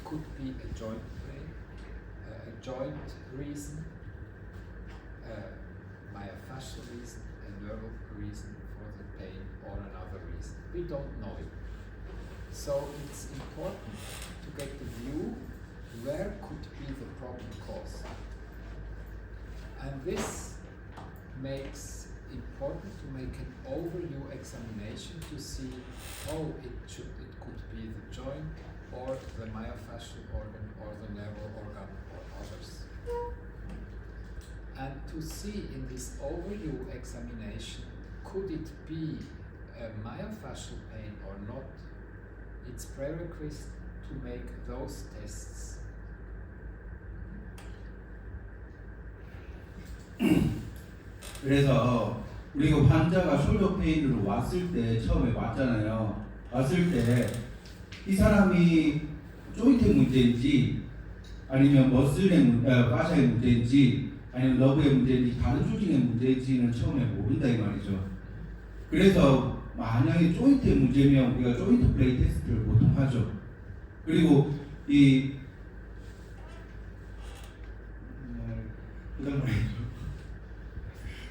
could be a joint pain, a joint reason, myofascial reason, a nerval reason for the pain, or another reason. We don't know it. So it's important to get the view where could be the problem cause. And this makes important to make an overview examination to see, it could be the joint or the myofascial organ or the nerval organ or others. And to see in this overview examination, could it be a myofascial pain or not? It's prerequisite to make those tests. 그래서 우리가 환자가 숄더 페인으로 왔을 때 처음에 왔잖아요. 왔을 때 이 사람이 조인트 문제인지 아니면 머슬의 파샤의 문제인지 아니면 너브의 문제인지 다른 조직의 문제인지는 처음에 모른다 이 말이죠. 그래서 만약에 조인트의 문제면 우리가 조인트 플레이 테스트를 보통 하죠. 그리고 그다음 말이죠.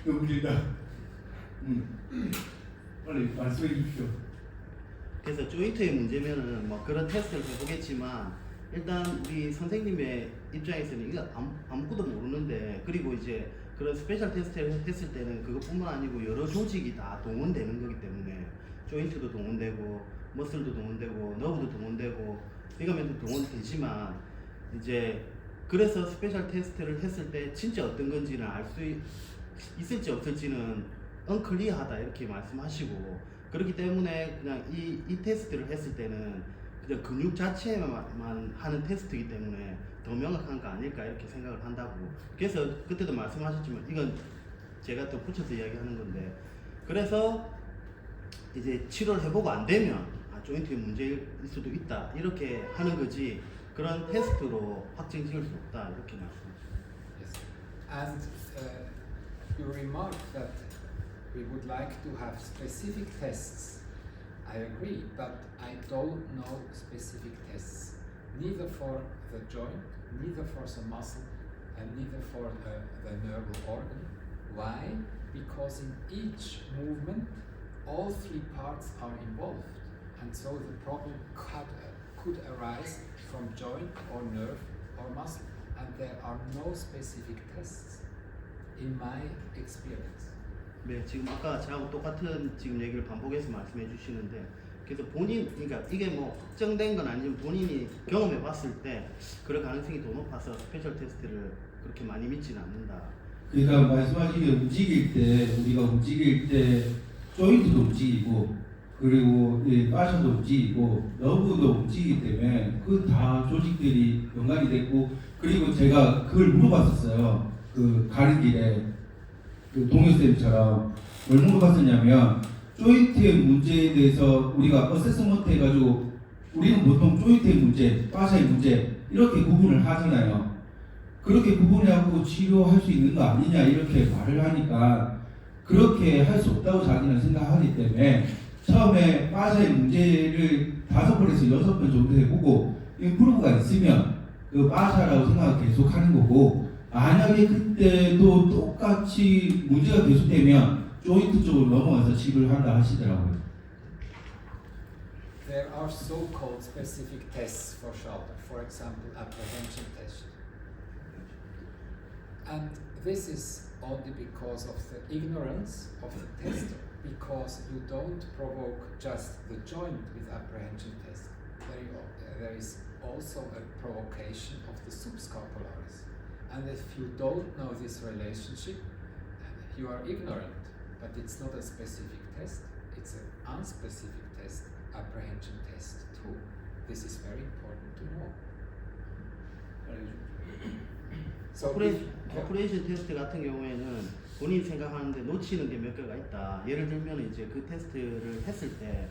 너무 길다. 빨리 말씀해 주십시오. 그래서 조인트의 문제면은 뭐 그런 테스트를 해보겠지만 일단 우리 선생님의 입장에서는 이거 아무것도 모르는데, 그리고 이제 그런 스페셜 테스트를 했을 때는 그것뿐만 아니고 여러 조직이 다 동원되는 거기 때문에 조인트도 동원되고 머슬도 동원되고 너브도 동원되고 리가멘트도 동원되지만 이제 그래서 스페셜 테스트를 했을 때 진짜 어떤 건지는 알 수 있을지 없을지는 언클리어하다 이렇게 말씀하시고, 그렇기 때문에 그냥 이 테스트를 했을 때는 그냥 근육 자체만 하는 테스트이기 때문에 더 명확한 거 아닐까 이렇게 생각을 한다고. 그래서 그때도 말씀하셨지만 이건 제가 또 붙여서 이야기하는 건데, 그래서 이제 치료를 해보고 안 되면 조인트에 문제일 수도 있다 이렇게 하는 거지, 그런 테스트로 확정 지을 수 없다 이렇게 말씀하셨습니다. Yes. And you remark that we would like to have specific tests. I agree, but I don't know specific tests, neither for the joint, neither for the muscle, and neither for the nerval organ. Why? Because in each movement, all three parts are involved, and so the problem could arise from joint or nerve or muscle, and there are no specific tests in my experience. 네, 지금 아까 저하고 똑같은 지금 얘기를 반복해서 말씀해 주시는데, 그래서 그러니까 이게 뭐 확정된 건 아니지만 본인이 경험해 봤을 때 그럴 가능성이 더 높아서 스페셜 테스트를 그렇게 많이 믿지는 않는다. 그러니까 말씀하신 게 우리가 움직일 때 조인트도 움직이고 그리고 파샤도 움직이고 너브도 움직이기 때문에 그 다 조직들이 연관이 됐고, 그리고 제가 그걸 물어봤었어요. 그 가는 길에 그 동료쌤처럼 뭘 물어봤었냐면, 조인트의 문제에 대해서 우리가 어세스먼트 해가지고 우리는 보통 조인트의 문제, 파샤의 문제 이렇게 구분을 하잖아요. 그렇게 구분해갖고 치료할 수 있는 거 아니냐 이렇게 말을 하니까 그렇게 할 수 없다고 자기는 생각하기 때문에 처음에 파샤의 문제를 5번에서 6번 정도 해보고 임프루브가 있으면 그 파샤라고 생각을 계속 하는 거고, 만약에 그때도 똑같이 문제가 계속되면 조인트 쪽으로 넘어가서 치료를 한다 하시더라고요. There are so-called specific tests for shoulder, for example, apprehension test. And this is only because of the ignorance of the tester, because you don't provoke just the joint with apprehension test. There is also a provocation of the subscapularis. And if you don't know this relationship, you are ignorant. But it's not a specific test, it's an unspecific test, apprehension test too. This is very important to know. So 오퍼레이션 테스트 같은 경우에는 본인이 생각하는데 놓치는 게 몇 개가 있다. 예를 들면 이제 그 테스트를 했을 때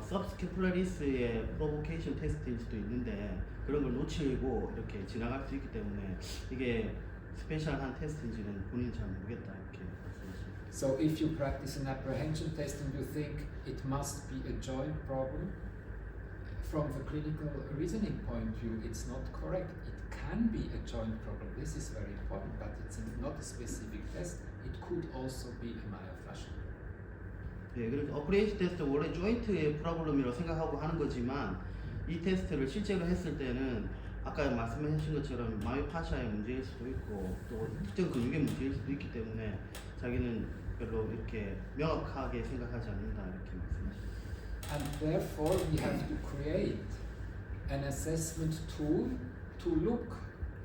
subscapularis의 provocation 테스트일 수도 있는데 그런 걸 놓치고 이렇게 지나갈 수 있기 때문에 이게 스페셜한 테스트인지는 본인이 잘 모르겠다 이렇게 말씀하셨습니다. So if you practice an apprehension test and you think it must be a joint problem, from the clinical reasoning point of view, it's not correct. It can be a joint problem. This is very important, but it's not a specific test. It could also be a myofascial. 네, 그러니까 어프레이시 테스트 원래 조인트의 프로블럼이라고 생각하고 하는 거지만 이 테스트를 실제로 했을 때는 아까 말씀하신 것처럼 마이오파시아의 문제일 수도 있고 또 특정 근육의 문제일 수도 있기 때문에 자기는 별로 이렇게 명확하게 생각하지 않는다 이렇게 말씀하셨어요. And therefore, we have to create an assessment tool to look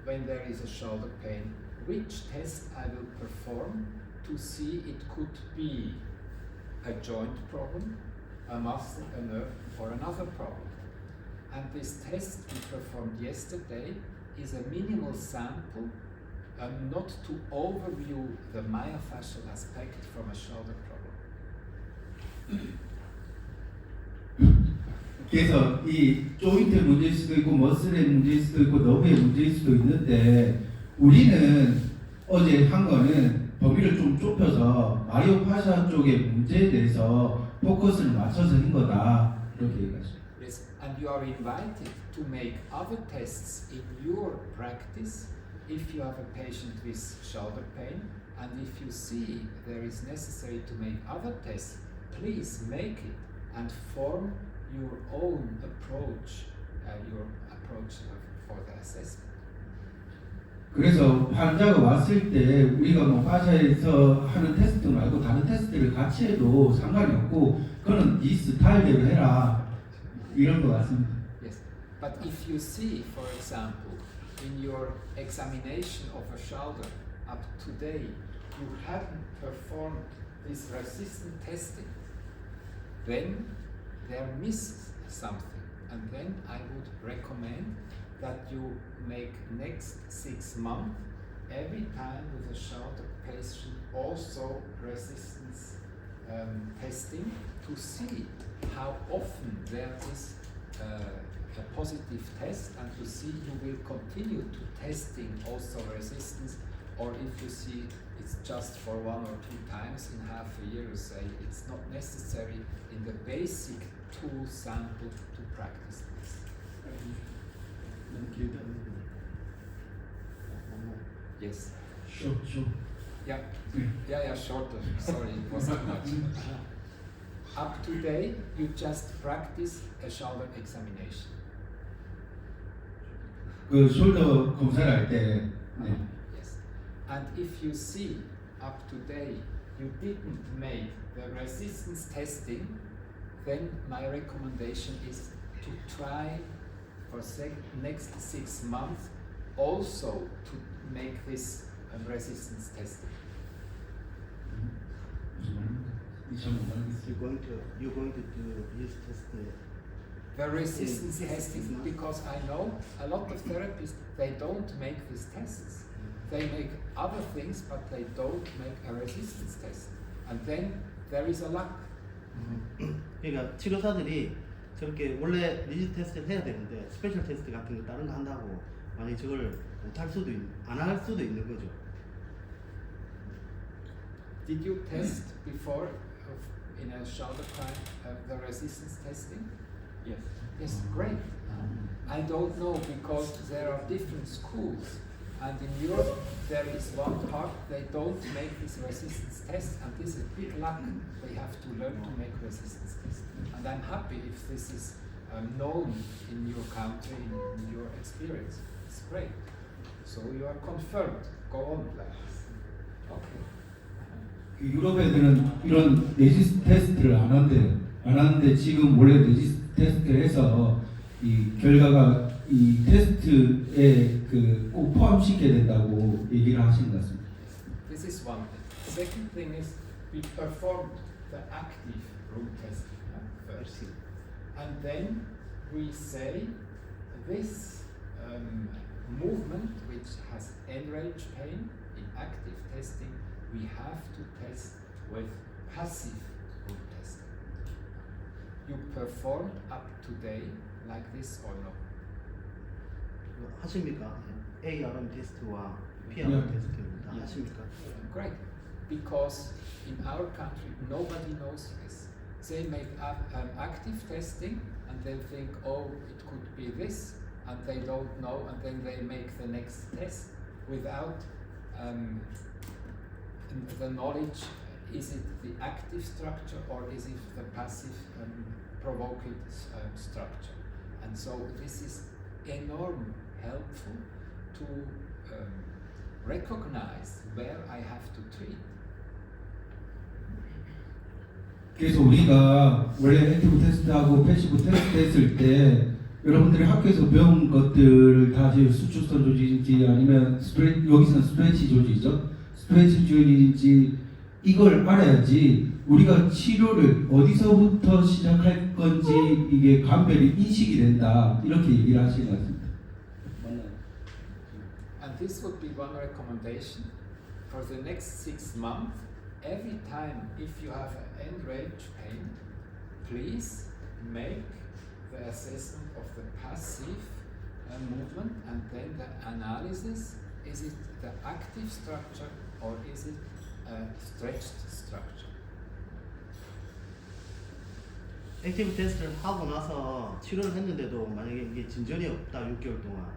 when there is a shoulder pain, which test I will perform to see it could be a joint problem, a muscle, a nerve, or another problem. And this test we performed yesterday is a minimal sample, not to overview the myofascial aspect from a shoulder problem. 그래서 이 조인트 문제일 수도 있고 머슬의 문제일 수도 있고 너브의 문제일 수도 있는데 우리는 어제 한 거는 범위를 좀 좁혀서 마이오파시아 쪽의 문제에 대해서 포커스를 맞춰서 한 거다 이렇게 얘기하죠. Yes, and you are invited to make other tests in your practice if you have a patient with shoulder pain, and if you see there is necessary to make other tests, please make it and form your own approach, for the assessment. 그래서 환자가 왔을 때 우리가 뭐 파샤에서 하는 테스트 말고 다른 테스트를 같이 해도 상관이 없고 그거는 네 스타일대로 해라 이런 것 같습니다. Yes, but if you see, for example, in your examination of a shoulder up to date, you haven't performed this resistant testing, then there misses something, and then I would recommend that you make next 6 months every time with a shoulder patient also resistance testing to see how often there is a positive test, and to see you will continue to testing also resistance, or if you see it's just for 1 or 2 times in half a year, you say it's not necessary in the basic tool sample to practice this. Yes. Sure. Yeah, shorter. Sorry, it was too much. Up to date, you just practice a shoulder examination. 그 숄더 검사를 할 때 Yes. And if you see up to date you didn't make the resistance testing, then my recommendation is to try for next 6 months also to make this resistance testing. You're going to do this test. The resistance testing, because I know a lot of therapists, they don't make these tests. They make other things, but they don't make a resistance test. And then there is a lack. 그러니까 치료사들이 저렇게 원래 리지 테스트를 해야 되는데 스페셜 테스트 같은 거 다른 거 한다고 만약 저걸 못할 수도 안 할 수도 있는 거죠. Did you test before in a shoulder crime the resistance testing? Yes. Yes, great. I don't know, because there are different schools, and in Europe there is one part they don't make this resistance test, and this is a big lack. They have to learn to make resistance tests, and I'm happy if this is known in your country, in your experience. It's great. So you are confirmed. Go on like this. Okay. 그 유럽 애들은 이런 레지스트 테스트를 안 하는데 지금 원래 레지스트 테스트를 해서 이 결과가 이 테스트에 그 꼭 포함시켜야 된다고 얘기를 하시는 것 같습니다. This is one thing. Second thing is we performed the active room testing first, and then we say this movement which has enraged pain in active testing, we have to test with passive room testing. You performed up to date like this or no? 하십니까? ARM 테스트와 PRM 테스트 다 하십니까? Great, because in our country nobody knows this. They make active testing, and and they think, oh, it could be this, and they don't know, and then they make the next test without the knowledge. Is it the active structure or is it the passive provocative structure? And so this is enormous helpful to recognize where I have to treat. 그래서 우리가 원래 액티브 테스트하고 패시브 테스트 했을 때 여러분들이 학교에서 배운 것들을 다 수축선 조직인지 아니면 여기서는 스트레치 조직이죠. 스트레치 조직인지 이걸 알아야지 우리가 치료를 어디서부터 시작할 건지 이게 감별이 인식이 된다 이렇게 얘기를 하시는 것 같습니다. 맞나요? And this would be one recommendation for the next 6 months. Every time if you have an end range pain, please make the assessment of the passive movement and then the analysis. Is it the active structure or is it a stretched structure? 액티브 테스트를 하고 나서 치료를 했는데도 만약에 이게 진전이 없다 6개월 동안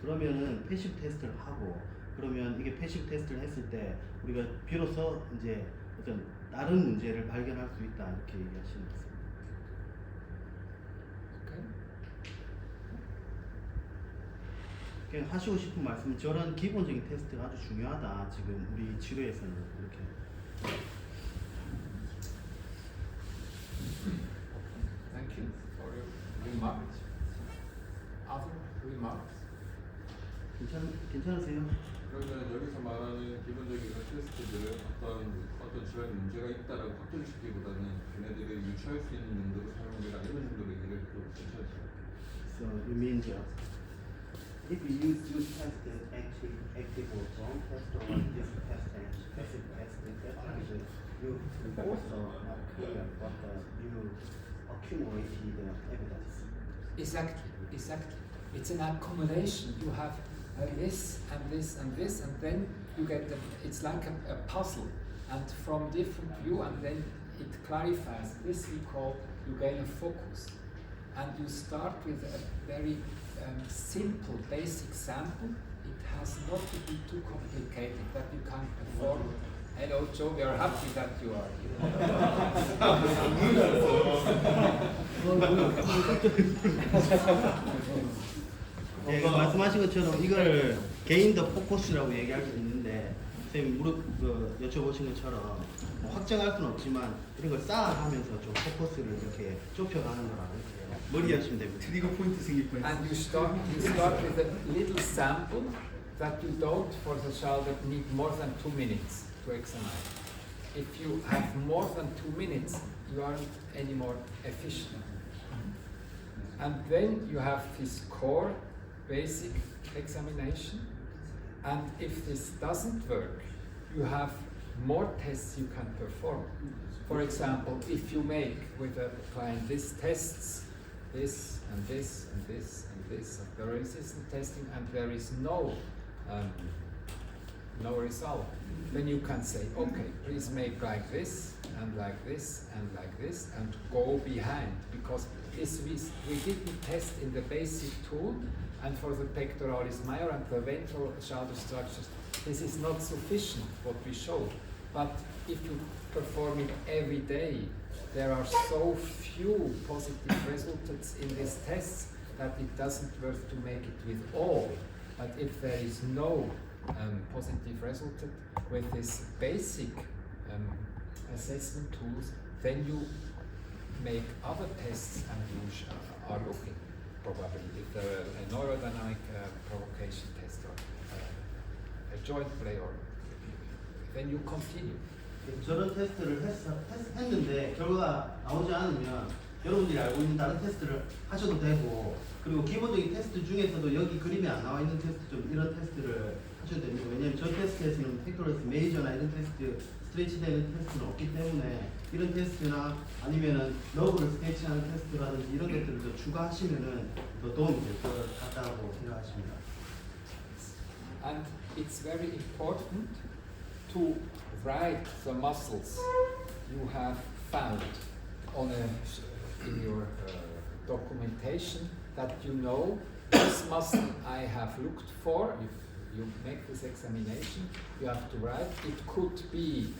그러면은 패시브 테스트를 하고 그러면 이게 패시브 테스트를 했을 때 우리가 비로소 이제 어떤 다른 문제를 발견할 수 있다 이렇게 얘기하시는 것 같습니다. Okay. 그냥 하시고 싶은 말씀은 저런 기본적인 테스트가 아주 중요하다 지금 우리 치료에서는 이렇게. Thank you for your remarks. Other remarks? 괜찮으세요? 그러면 여기서 말하는 기본적인 이런 테스트들은 어떤 질환에 문제가 있다라고 확정시키기보다는 걔네들이 유추할 수 있는 용도로 사용되라 이런 정도로 얘기를 해도 괜찮죠. So you mean just if you use this test as active or wrong test or just test as passive test, actually you also not clear what you accumulated evidence. Exactly. It's an accumulation. You have this and this and this, and then you get it's like a puzzle, and from different view, and then it clarifies. This we call you gain a focus, and you start with a very simple, basic sample. It has not to be too complicated that you can perform. Hello, Joe. We are happy that you are 네, 말씀하신 것처럼 이걸 개인 더 포커스라고 얘기할 수 있는데 선생님 여쭤보신 것처럼 뭐 확정할 수는 없지만 이런 걸 쌓아가면서 좀 포커스를 이렇게 좁혀가는 거라고 이렇게 머리하시면 됩니다. 트리거 포인트 생길 뻔했어요. And you start with a little sample that you don't, for the child that need more than 2 minutes to examine. If you have more than 2 minutes, you aren't any more efficient. And then you have this core basic examination. And if this doesn't work, you have more tests you can perform. For example, if you make with a client these tests, this and this and this and this, and the resistance testing, and there is no result, then you can say, okay, please make like this and like this and like this, and go behind, because this we didn't test in the basic tool, and for the pectoralis major and the ventral shoulder structures, this is not sufficient what we showed. But if you perform it every day, there are so few positive results in these tests that it doesn't worth to make it with all. But if there is no positive result with this basic assessment tools, then you make other tests and you are looking probably if there are a neurodynamic provocation test or a joint play, or then you continue. 저런 테스트를 했는데 결과가 나오지 않으면 여러분들이 알고 있는 다른 테스트를 하셔도 되고, 그리고 기본적인 테스트 중에서도 여기 그림에 안 나와 있는 테스트 좀 이런 테스트를 하셔도 됩니다. 왜냐하면 저 테스트에서는 팩토러스 메이저나 이런 테스트, 스트레치 되는 테스트는 없기 때문에 이런 테스트나 아니면은 러브를 스케치하는 테스트라든지 이런 것들을 더 추가하시면은 더 도움이 될 것 같다고 생각하십니다. And it's very important to write the muscles you have found on in your documentation that you know this muscle I have looked for. If you make this examination, you have to write. It could be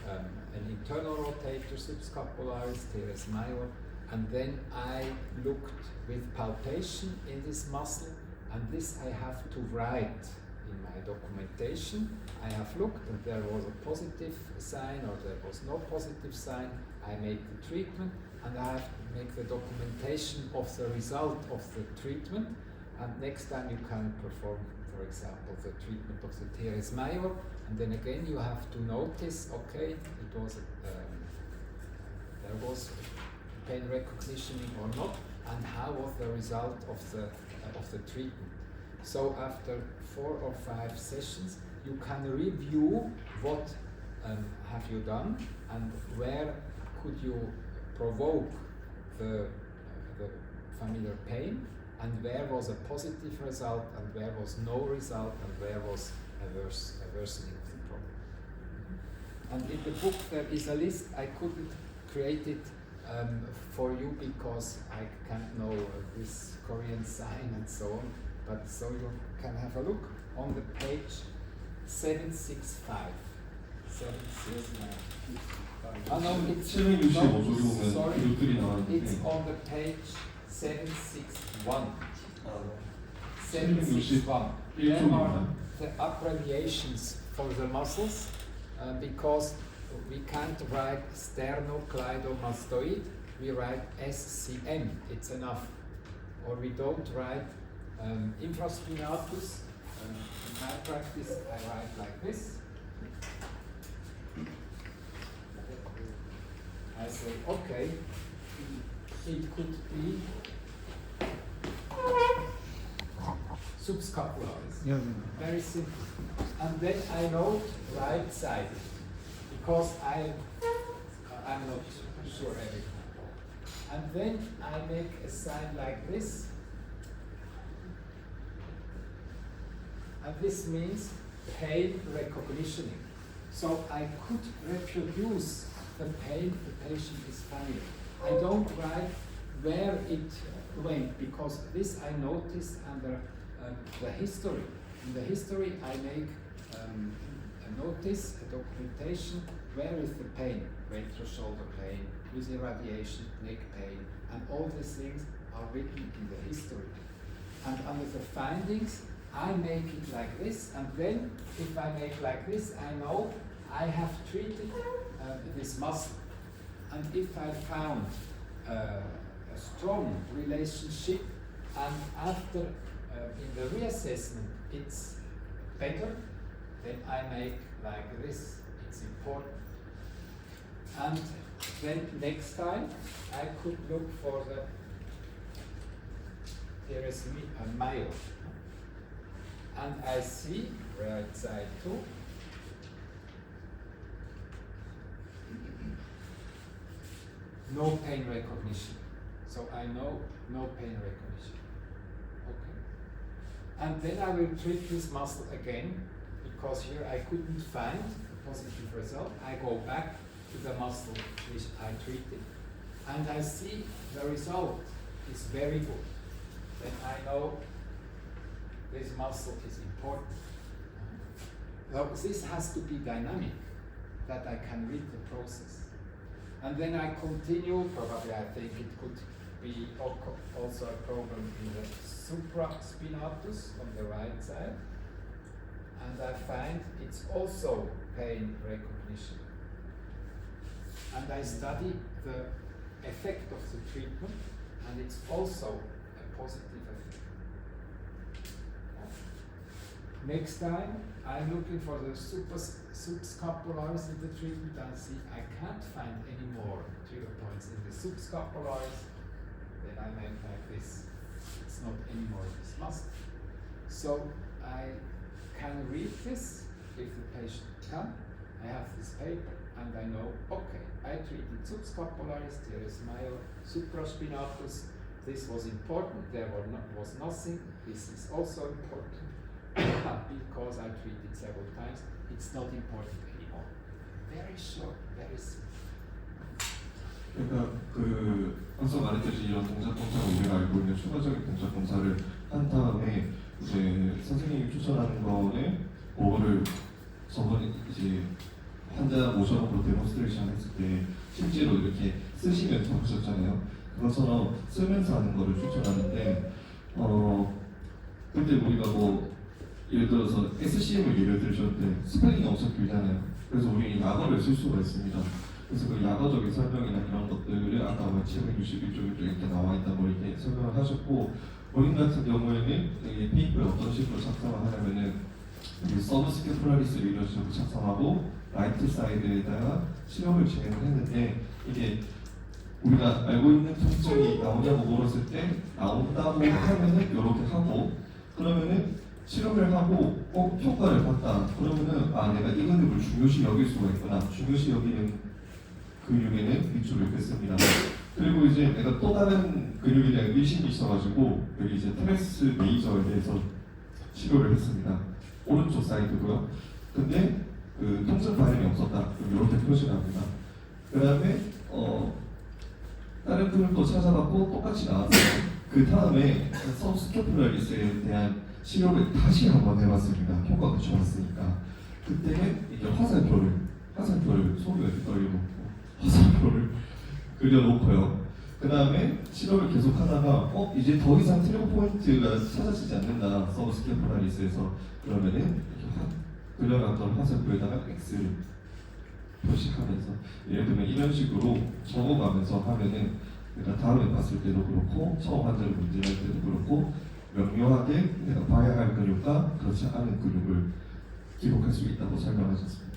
an internal rotator subscapularis, teres major, and then I looked with palpation in this muscle, and this I have to write in my documentation. I have looked and there was a positive sign or there was no positive sign. I made the treatment and I have to make the documentation of the result of the treatment, and next time you can perform, for example, the treatment of the teres major, and then again you have to notice, okay, it was there was pain recognition or not, and how was the result of the treatment. So after 4 or 5 sessions, you can review what have you done and where could you provoke the familiar pain, and where was a positive result and where was no result and where was a worsening of the problem. And in the book there is a list. I couldn't create it for you because I can't know this Korean sign and so on, but so you can have a look on the page 765. 765. Oh no, it's 765조 보면 sorry, 이것들이 나왔는데 it's on the page 761. 761. 761. There are the abbreviations for the muscles because we can't write sternocleidomastoid, we write SCM, it's enough. Or we don't write infraspinatus. In my practice, I write like this. I say, okay, it could be subscapularis. Very simple. And then I note right side because I'm not sure every time. And then I make a sign like this. And this means pain recognitioning. So I could reproduce the pain the patient is feeling. I don't write where it went because this I noticed under the history. In the history I make a notice, a documentation, where is the pain, retro shoulder pain, with irradiation, neck pain, and all these things are written in the history. And under the findings, I make it like this, and then if I make like this, I know I have treated this muscle. And if I found a strong relationship, and after in the reassessment it's better, then I make like this. It's important. And then next time I could look for the teres major. And I see right side too. No pain recognition. So I know no pain recognition. Okay. And then I will treat this muscle again because here I couldn't find a positive result. I go back to the muscle which I treated and I see the result is very good. Then I know this muscle is important. Now, this has to be dynamic, that I can read the process. And then I continue, probably I think it could be also a problem in the supraspinatus on the right side. And I find it's also pain recognition. And I study the effect of the treatment, and it's also a positive effect. Next time, I'm looking for the subscapularis in the treatment and see I can't find any more trigger points in the subscapularis. Then I make like this. It's not anymore this muscle. So I can read this if the patient can. I have this paper and I know, okay, I treated subscapularis, teres major, supraspinatus. This was important. There was nothing. This is also important. Because I treated several times, it's not important anymore. Very short, very simple. 그러니까 그 앞서 말했듯이 이런 동작 검사를 우리가 알고 있는 추가적인 동작 검사를 한 다음에 이제 선생님이 추천하는 거는 그거를 저번에 이제 환자 모셔놓고 데몬스트레이션 했을 때 실제로 이렇게 쓰시면서 하셨잖아요. 그것처럼 쓰면서 하는 거를 추천하는데 근데 우리가 뭐 예를 들어서 SCM을 예를 들으셨는데 스펠링이 엄청 길잖아요. 그래서 우리 약어를 쓸 수가 있습니다. 그래서 그 약어적인 설명이나 이런 것들을 아까 뭐 761쪽 이렇게 나와 있다 뭐 이렇게 설명을 하셨고 본인 같은 경우에는 이 페이퍼에 어떤 식으로 작성을 하냐면은 서브스케폴라리스를 이런 식으로 작성하고 라이트 사이드에다가 실험을 진행을 했는데 이게 우리가 알고 있는 통증이 나오냐고 물었을 때 나온다고 하면은 이렇게 하고 그러면은 실험을 하고 효과를 봤다 그러면은 아 내가 이 근육을 중요시 여길 수가 있구나 중요시 여기는 근육에는 밑줄을 긋습니다. 그리고 이제 내가 또 다른 근육에 대한 의심이 있어가지고 여기 이제 트레스 메이저에 대해서 치료를 했습니다. 오른쪽 사이드고요. 근데 그 통증 반응이 없었다. 이렇게 표시를 합니다. 그 다음에 다른 근육도 찾아봤고 똑같이 나왔어요. 그 다음에 서브스케폴라리스에 대한 치료를 다시 한번 해봤습니다. 효과가 좋았으니까. 그때는 이제 화살표를 소리가 떨려놓고 화살표를 그려놓고요. 그 다음에 실험을 계속하다가 이제 더 이상 트리거 포인트가 찾아지지 않는다. 서브스케폴라리스에서 그러면은 이렇게 그려놨던 화살표에다가 X를 표시하면서 예를 들면 이런 식으로 적어가면서 하면은 내가 다음에 봤을 때도 그렇고 처음 환자를 문제할 때도 그렇고 명료하게 내가 봐야 할 근육과 그렇지 않은 근육을 기록할 수 있다고 설명하셨습니다.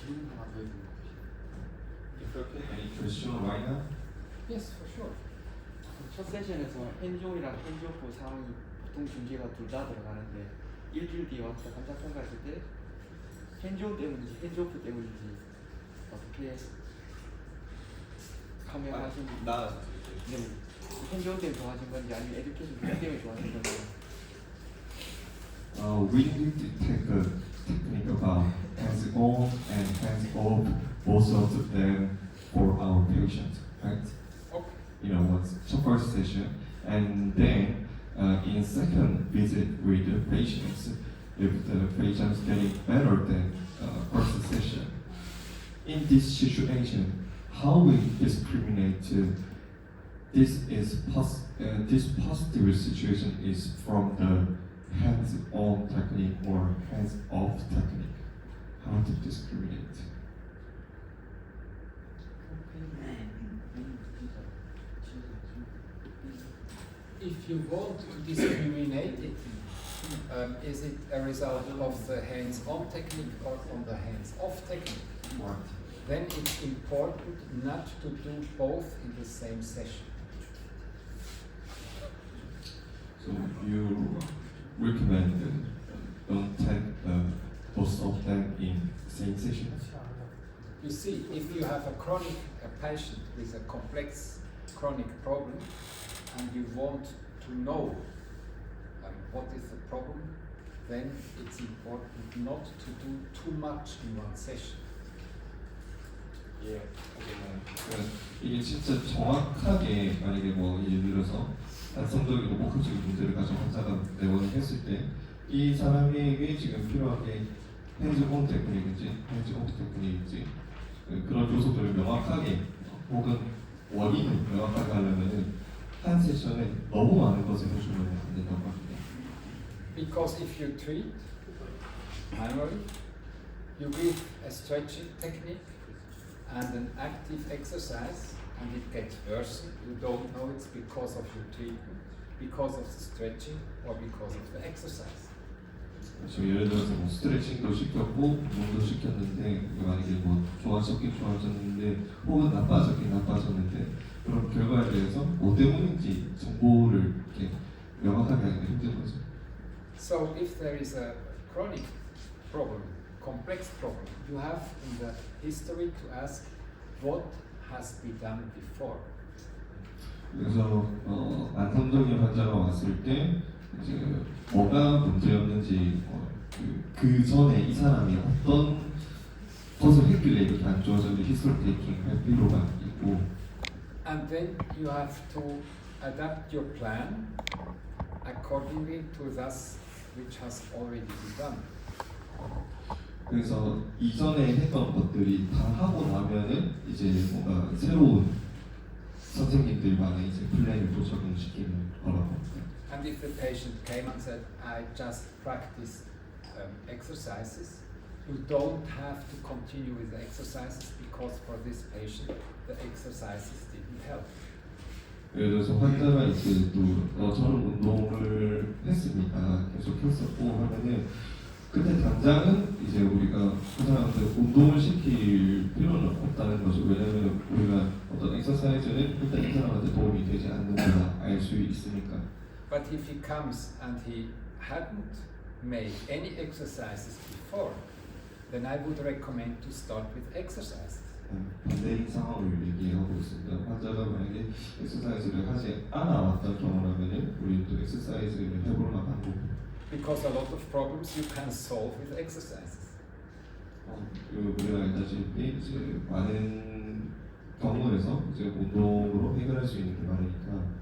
질문 하나 더 있는 거 Any question right now? Yes, for sure. 첫 세션에서 핸즈온이랑 핸즈오프 상황이 보통 중계가 둘 다 들어가는데 일주일 뒤에 와서 환자 평가했을 때 핸즈온 때문인지 핸즈오프 때문인지 어떻게 감명하신지 네. 핸즈온 때문에 좋아하신 건지 아니면 에듀케이션 때문에 좋아하신 건지 We need to take a technique about hands-on and hands-off, both of them for our patients, right? Okay. You know, what's the first session, and then in second visit with the patients, if the patient's getting better than first session. In this situation, how we discriminate this positive situation is from the hands-on technique or hands-off technique. How to discriminate? If you want to discriminate it, is it a result of the hands-on technique or on the hands-off technique? Right. Then it's important not to do both in the same session. So you recommend don't take both of them in same session? You see, if you have a patient with a complex chronic problem and you want to know what is the problem, then it's important not to do too much in one session. 예. 이게 진짜 정확하게 만약에 뭐 예를 들어서 단성적이고 목적인 문제를 가진 환자가 내원을 했을 때 이 사람에게 지금 필요한 게 핸즈온 테크닉인지 핸즈오프 테크닉인지 그런 요소들을 명확하게 혹은 원인을 명확하게 하려면은 한 세션에 너무 많은 것을 해주면 안 된다고 합니다. Because if you treat manually, you give a stretching technique and an active exercise and it gets worse, you don't know it's because of your treatment, because of the stretching or because of the exercise. 그렇죠. 예를 들어서 뭐 스트레칭도 시켰고 운동도 시켰는데 만약에 뭐 좋아졌긴 좋아졌는데 혹은 나빠졌긴 나빠졌는데 그런 결과에 대해서 뭐 때문인지 정보를 이렇게 명확하게 하기가 힘든 거죠. So if there is a chronic problem, complex problem, you have in the history to ask what has been done before. 그래서 안성적인 환자가 왔을 때 이제 뭐가 문제였는지 그 전에 이 사람이 어떤 컷을 했길래 이렇게 안 좋아졌는데 히스토리 테이킹 할 필요가 있고 And then you have to adapt your plan accordingly to that which has already been done. 그래서 이전에 했던 것들이 다 하고 나면은 이제 뭔가 새로운 선생님들만의 이제 플랜을 또 적용시키는 거라고 합니다. And if the patient came and said, I just practiced exercises, you don't have to continue with the exercises because for this patient the exercises didn't help. 예를 들어서 환자가 이제 또 저는 운동을 했으니까 계속 했었고 하면은 그때 당장은 이제 우리가 그 사람한테 운동을 시킬 필요는 없다는 거죠. 왜냐하면 우리가 어떤 엑서사이즈는 일단 이 사람한테 도움이 되지 않는구나 알 수 있으니까. But if he comes and he hadn't made any exercises before, then I would recommend to start with exercises. 반대인 상황을 얘기하고 있습니다. 환자가 만약에 엑서사이즈를 하지 않아 왔던 경우라면은 우리 또 엑서사이즈를 해볼 만한 거고. Because a lot of problems you can solve with exercises. 그리고 우리가 알다시피 이제 많은 경우에서 이제 운동으로 해결할 수 있는 게 많으니까.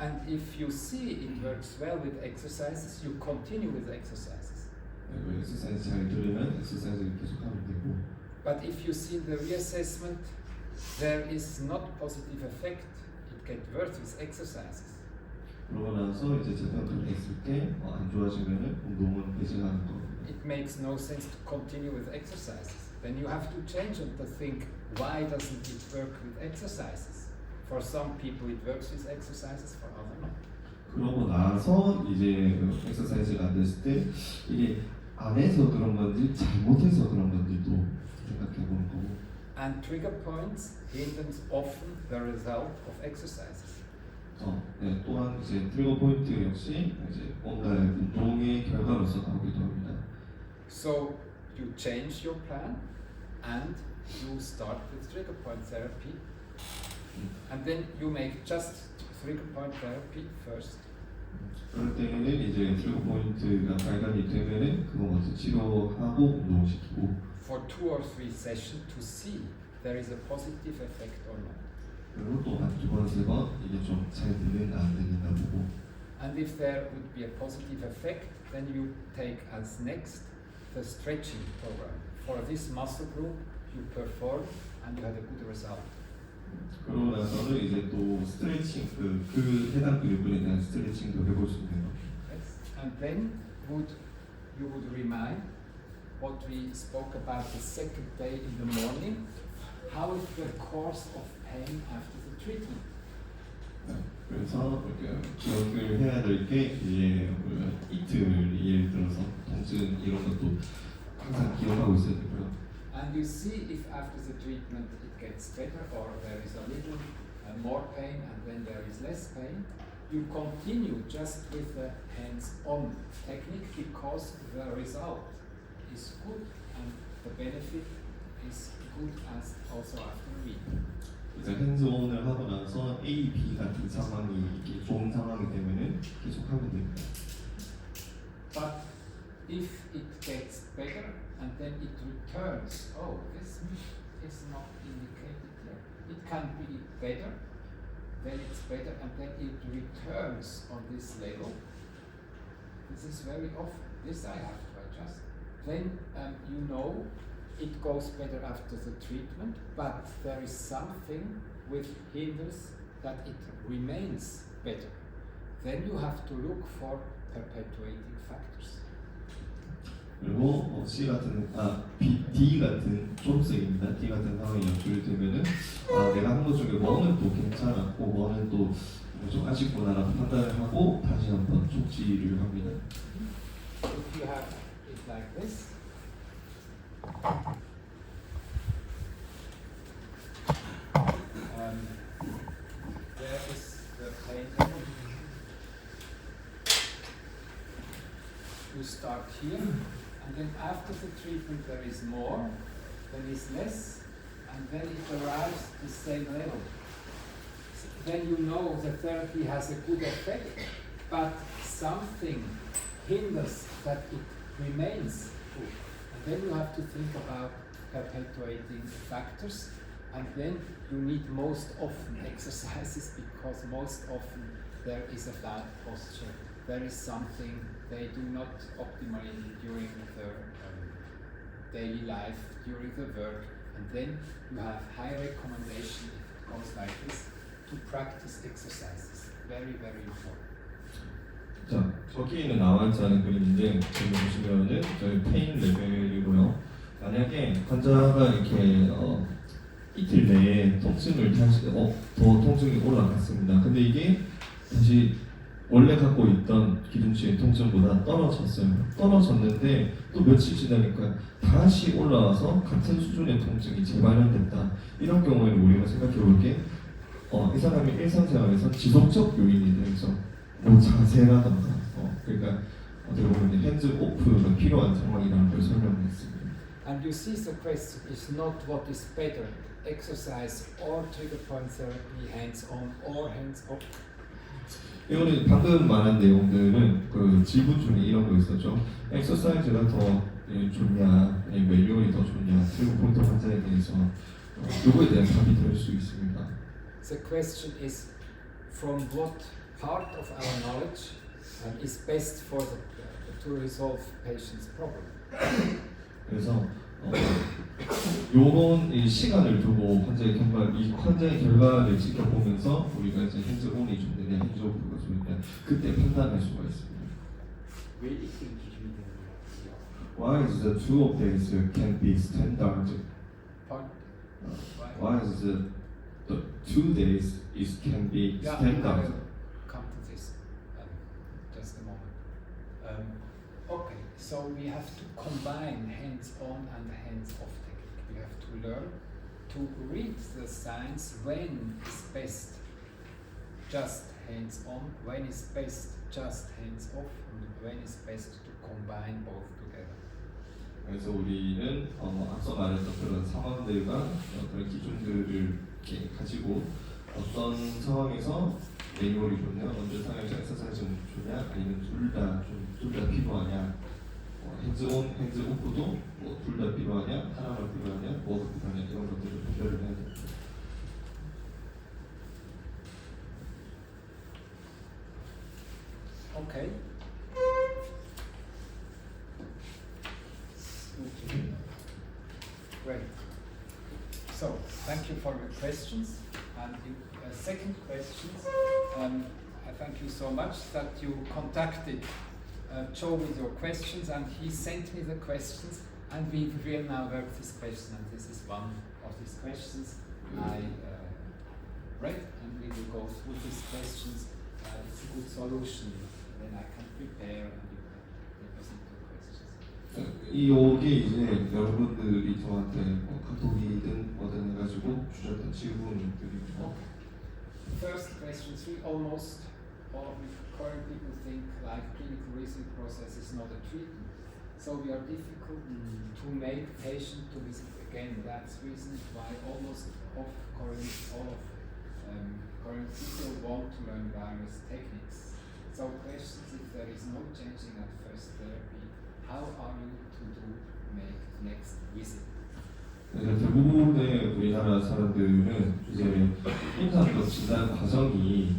And if you see it works well with exercises, you continue with exercises. 엑서사이즈 잘 들으면 엑서사이즈를 계속하면 되고. But if you see the reassessment, there is not positive effect. It gets worse with exercises. 그러고 나서 이제 재평가를 했을 때 안 좋아지면은 운동은 배제하는 거. It makes no sense to continue with exercises. Then you have to change and to think, why doesn't it work with exercises? For some people it works with exercises, for others not. 그러고 나서 이제 엑서사이즈가 안 됐을 때 이게 안 해서 그런 건지 잘못해서 그런 건지도 생각해 보는 거고. And trigger points hinders often the result of exercises. 네, 또한 이제 트리거 포인트 역시 이제 뭔가 운동의 결과로서 나오기도 합니다. So you change your plan and you start with trigger point therapy. And then you make just trigger point therapy first. 그럴 때는 이제 트리거 포인트가 발견이 되면은 그거 먼저 치료하고 운동시키고. For 2 or 3 sessions to see there is a positive effect or not. 그리고 또 한 2번, 3번 이게 좀 잘 되는가 안 되는가 보고. And if there would be a positive effect, then you take as next the stretching program. For this muscle group, you perform and you had a good result. 그러고 나서는 이제 또 스트레칭 그 해당 근육군에 대한 스트레칭도 해볼 수 있는 거. Yes. And then you would remind what we spoke about the second day in the morning. How is the course of pain after the treatment? 그래서 이렇게 기억을 해야 될 게 이제 이틀 예를 들어서 통증 이런 것도 항상 기억하고 있어야 되고요. And you see if after the treatment it gets better or there is a little more pain and then there is less pain. You continue just with the hands-on technique because the result is good and the benefit is good as also after a week. 이제 핸즈온을 하고 나서 A, B 같은 상황이 이게 좋은 상황이 되면은 계속 하면 됩니다. But if it gets better and then it returns, oh, this is not indicated here. It can be better, then it's better, and then it returns on this level. This is very often. This I have to adjust. Then you know it goes better after the treatment, but there is something which hinders that it remains better. Then you have to look for perpetuating factors. 그리고 C 같은 D 같은 초록색입니다. D 같은 상황이 연출되면은 내가 한 것 중에 뭐는 또 괜찮았고 뭐는 또 좀 아쉽구나라고 판단을 하고 다시 한번 촉지를 합니다. If you have it like this, there is the pain level. You start here, and then after the treatment there is more, then is less, and then it arrives at the same level. Then you know the therapy has a good effect, but something hinders that it remains good. And then you have to think about perpetuating factors, and then you need most often exercises because most often there is a bad posture. There is something they do not optimally during the daily life, during the work, and then you have high recommendation, if it goes like this, to practice exercises. Very, very important. 자, 저기에는 나와 있지 않은 그림인데 여기 보시면은 저희 페인 레벨이고요. 만약에 환자가 이렇게 이틀 내에 통증을 다시 더 통증이 올라갔습니다. 근데 이게 다시 원래 갖고 있던 기준치의 통증보다 떨어졌어요. 떨어졌는데 또 며칠 지나니까 다시 올라와서 같은 수준의 통증이 재발현됐다. 이런 경우에는 우리가 생각해 볼 게 이 사람이 일상생활에서 지속적 요인에 대해서 뭐 자세라던가 그러니까 어떻게 보면 핸즈 오프가 필요한 상황이라는 걸 설명했습니다. And you see the question is not what is better, exercise or trigger point therapy, hands on or hands off. 이거는 방금 말한 내용들은 그 질문 중에 이런 거 있었죠. 엑서사이즈가 더 좋냐, 매뉴얼이 더 좋냐, 트리거 포인트 환자에 대해서 요거에 대한 답이 될 수 있습니다. The question is from what part of our knowledge is best for to resolve patient's problem. 그래서 요번 이 시간을 두고 환자의 결과를 지켜보면서 우리가 이제 핸즈온이 좀 되냐, 핸즈오프가 좀 되냐 그때 판단할 수가 있습니다. 왜 이렇게 기준이 되는 거예요? Why is the 2 of days can be standard? Pardon? Why is the 2 days can be Yeah, standard? come to this. Just a moment. Okay, so we have to combine hands-on and hands-off technique. We have to learn to read the signs when is best just hands-on, when is best just hands-off, and when is best to combine both together. 그래서 우리는 앞서 말했던 그런 상황들과 그런 기준들을 이렇게 가지고 어떤 상황에서 매뉴얼이 좋냐, 먼저 상황에서 엑서사이즈는 좋냐, 아니면 둘 다 필요하냐, 핸즈온, 핸즈오프도 둘 다 필요하냐, 하나만 필요하냐, 뭐가 필요하냐 이런 것들을 분별을 해야 됩니다. Okay. Great. So, thank you for your questions. And the second questions, I thank you so much that you contacted Joe with your questions, and he sent me the questions, and we will now work this question, and this is one of these questions I read, and we will go through these questions. It's a good solution. Then I can prepare and you can represent your questions. 이게 이제 여러분들이 저한테 카톡이든 뭐든 해가지고 주셨던 질문들입니다. First question 3, almost all of the current people think like clinical research process is not a treatment. So we are difficult to make patient to visit again. That's reason why almost all of current people want to learn various techniques. So questions if there is no changing at first therapy, how are you to make next visit? 그래서 대부분의 우리나라 사람들은 이제 임상적 진단 과정이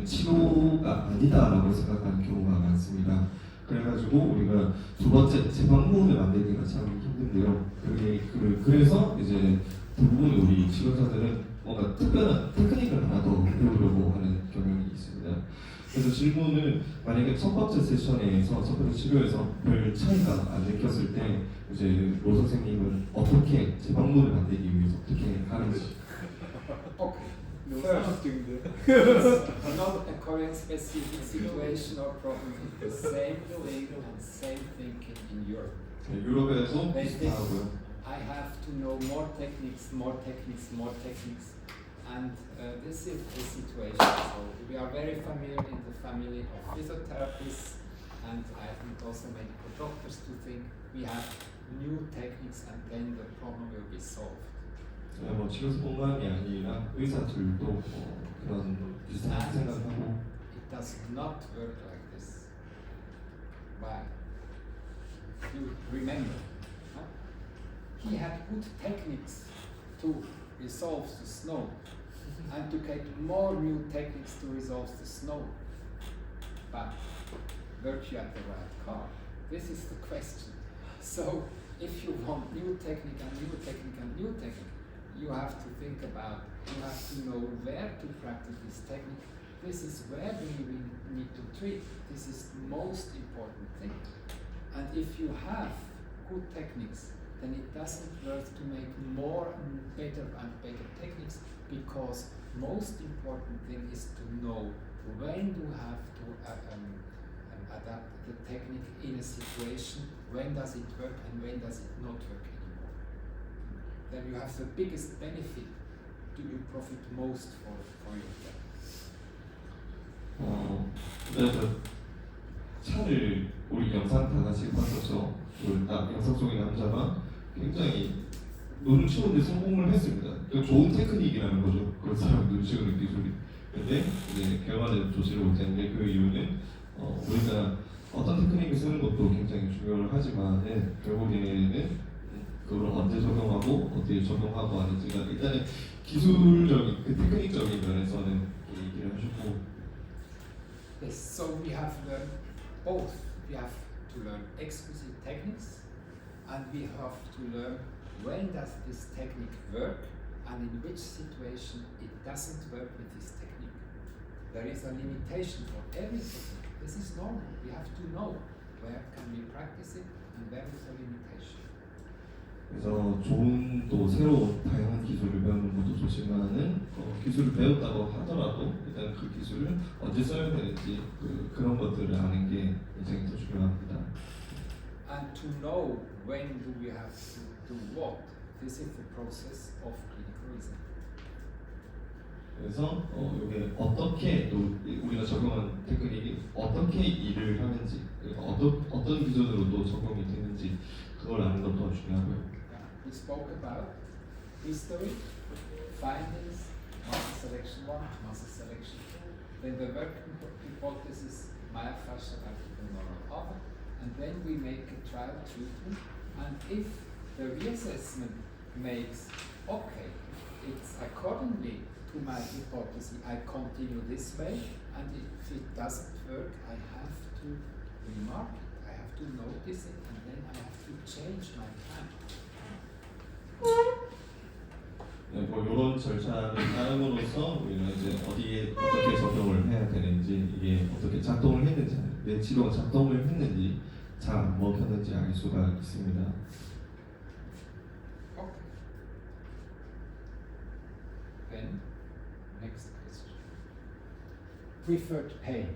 치료가 아니다라고 생각하는 경우가 많습니다. 그래가지고 우리가 두 번째 재방문을 만들기가 참 힘든데요. 그래서 이제 대부분 우리 치료사들은 뭔가 특별한 테크닉을 하나 더 배우려고 하는 경향이 있습니다. 그래서 질문은 만약에 첫 번째 세션에서 첫 번째 치료에서 별 차이가 안 느꼈을 때 이제 로 선생님은 어떻게 재방문을 만들기 위해서 어떻게 하는지. Okay. First, not a Korean specific situation or problem, the same thing and same thinking in Europe. 유럽에서 비슷하고요. I have to know more techniques, and this is the situation. So we are very familiar in the family of physiotherapists, and I think also medical doctors to think we have new techniques, and then the problem will be solved. 뭐 치료뿐만이 아니라 의사들도 그런 비슷한 생각하고. It does not work like this. Why? You remember, huh? he had good techniques to resolve the snow and to get more new techniques to resolve the snow. But were you at the right car? This is the question. So if you want new technique and new technique and new technique, you have to think about, you have to know where to practice this technique. This is where we need to treat. This is the most important thing. And if you have good techniques, then it doesn't worth to make more and better techniques, because most important thing is to know when you have to adapt the technique in a situation, when does it work and when does it not work anymore. Then you have the biggest benefit, you profit most for your time. 그래서 차를 우리 영상 다 같이 봤었죠. 영상 속의 남자가 굉장히 눈치오는데 성공을 했습니다. 그 좋은 테크닉이라는 거죠. 그 사람 눈치오는 기술이. 근데 이제 결과는 좋지를 못했는데 그 이유는 우리가 어떤 테크닉을 쓰는 것도 굉장히 중요하지만은 결국에는 그걸 언제 적용하고 어떻게 적용하고 하는지가 일단은 기술적인 그 테크닉적인 면에서는 얘기를 하셨고. Yes, so we have learned both. We have to learn exquisite techniques, and we have to learn when does this technique work and in which situation it doesn't work with this technique. There is a limitation for every technique. This is normal. We have to know where can we practice it and where is the limitation. 그래서 좋은 또 새로운 다양한 기술을 배우는 것도 좋지만은 기술을 배웠다고 하더라도 일단 그 기술을 언제 써야 되는지 그런 것들을 아는 게 굉장히 더 중요합니다. And to know when do we have to do what, this is the process of clinical reasoning. 그래서 이게 어떻게 또 우리가 적용한 테크닉이 어떻게 일을 하는지 어떤 기준으로 또 적용이 되는지 그걸 아는 것도 중요하고요. We spoke about history, findings, muscle selection 1, muscle selection 2, then the working hypothesis, myofascial neural other, and then we make a trial treatment, and if the reassessment makes, okay, it's accordingly to my hypothesis, I continue this way, and if it doesn't work, I have to remark it, I have to notice it, and then I have to change my plan. 네, 뭐 이런 절차를 따름으로써 우리가 이제 어디에 어떻게 적용을 해야 되는지 이게 어떻게 작동을 했는지 내 치료가 작동을 했는지 잘 안 먹혔는지 알 수가 있습니다. Okay. Then, next question. Referred pain.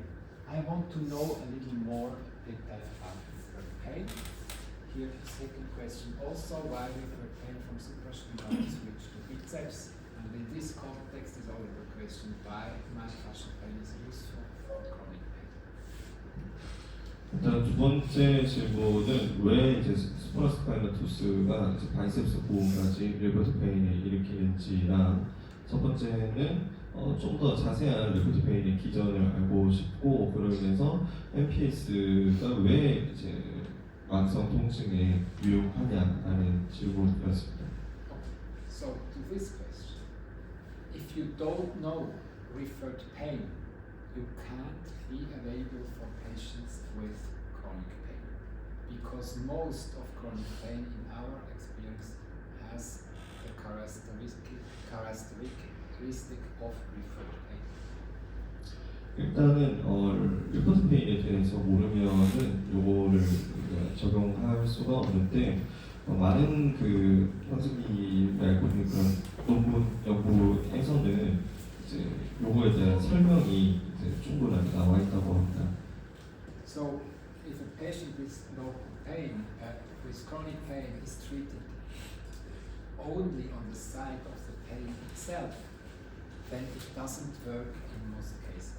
I want to know a little more detail about referred pain. Here, the second question also, why referred pain from supraspinal switch to biceps? And in this context is already the question why myofascial pain is useful for chronic pain. 일단 두 번째 질문은 왜 이제 스파라스파이너투스가 이제 바이셉스 부분까지 레버트 페인을 일으키는지랑 첫 번째는 좀 더 자세한 레버트 페인의 기전을 알고 싶고 그로 인해서 MPS가 왜 이제 만성 통증에 유용하냐라는 질문이었습니다. So to this question, if you don't know referred pain, you can't be available for patients with chronic pain, because most of chronic pain in our experience has the characteristic of referred pain. 일단은 리포트 페인에 대해서 모르면은 요거를 우리가 적용할 수가 없는데 많은 그 선생님이 알고 있는 그런 논문 연구에서는 이제 요거에 대한 설명이 이제 충분하게 나와 있다고 합니다. So if a patient with local pain, with chronic pain, is treated only on the side of the pain itself, then it doesn't work in most cases.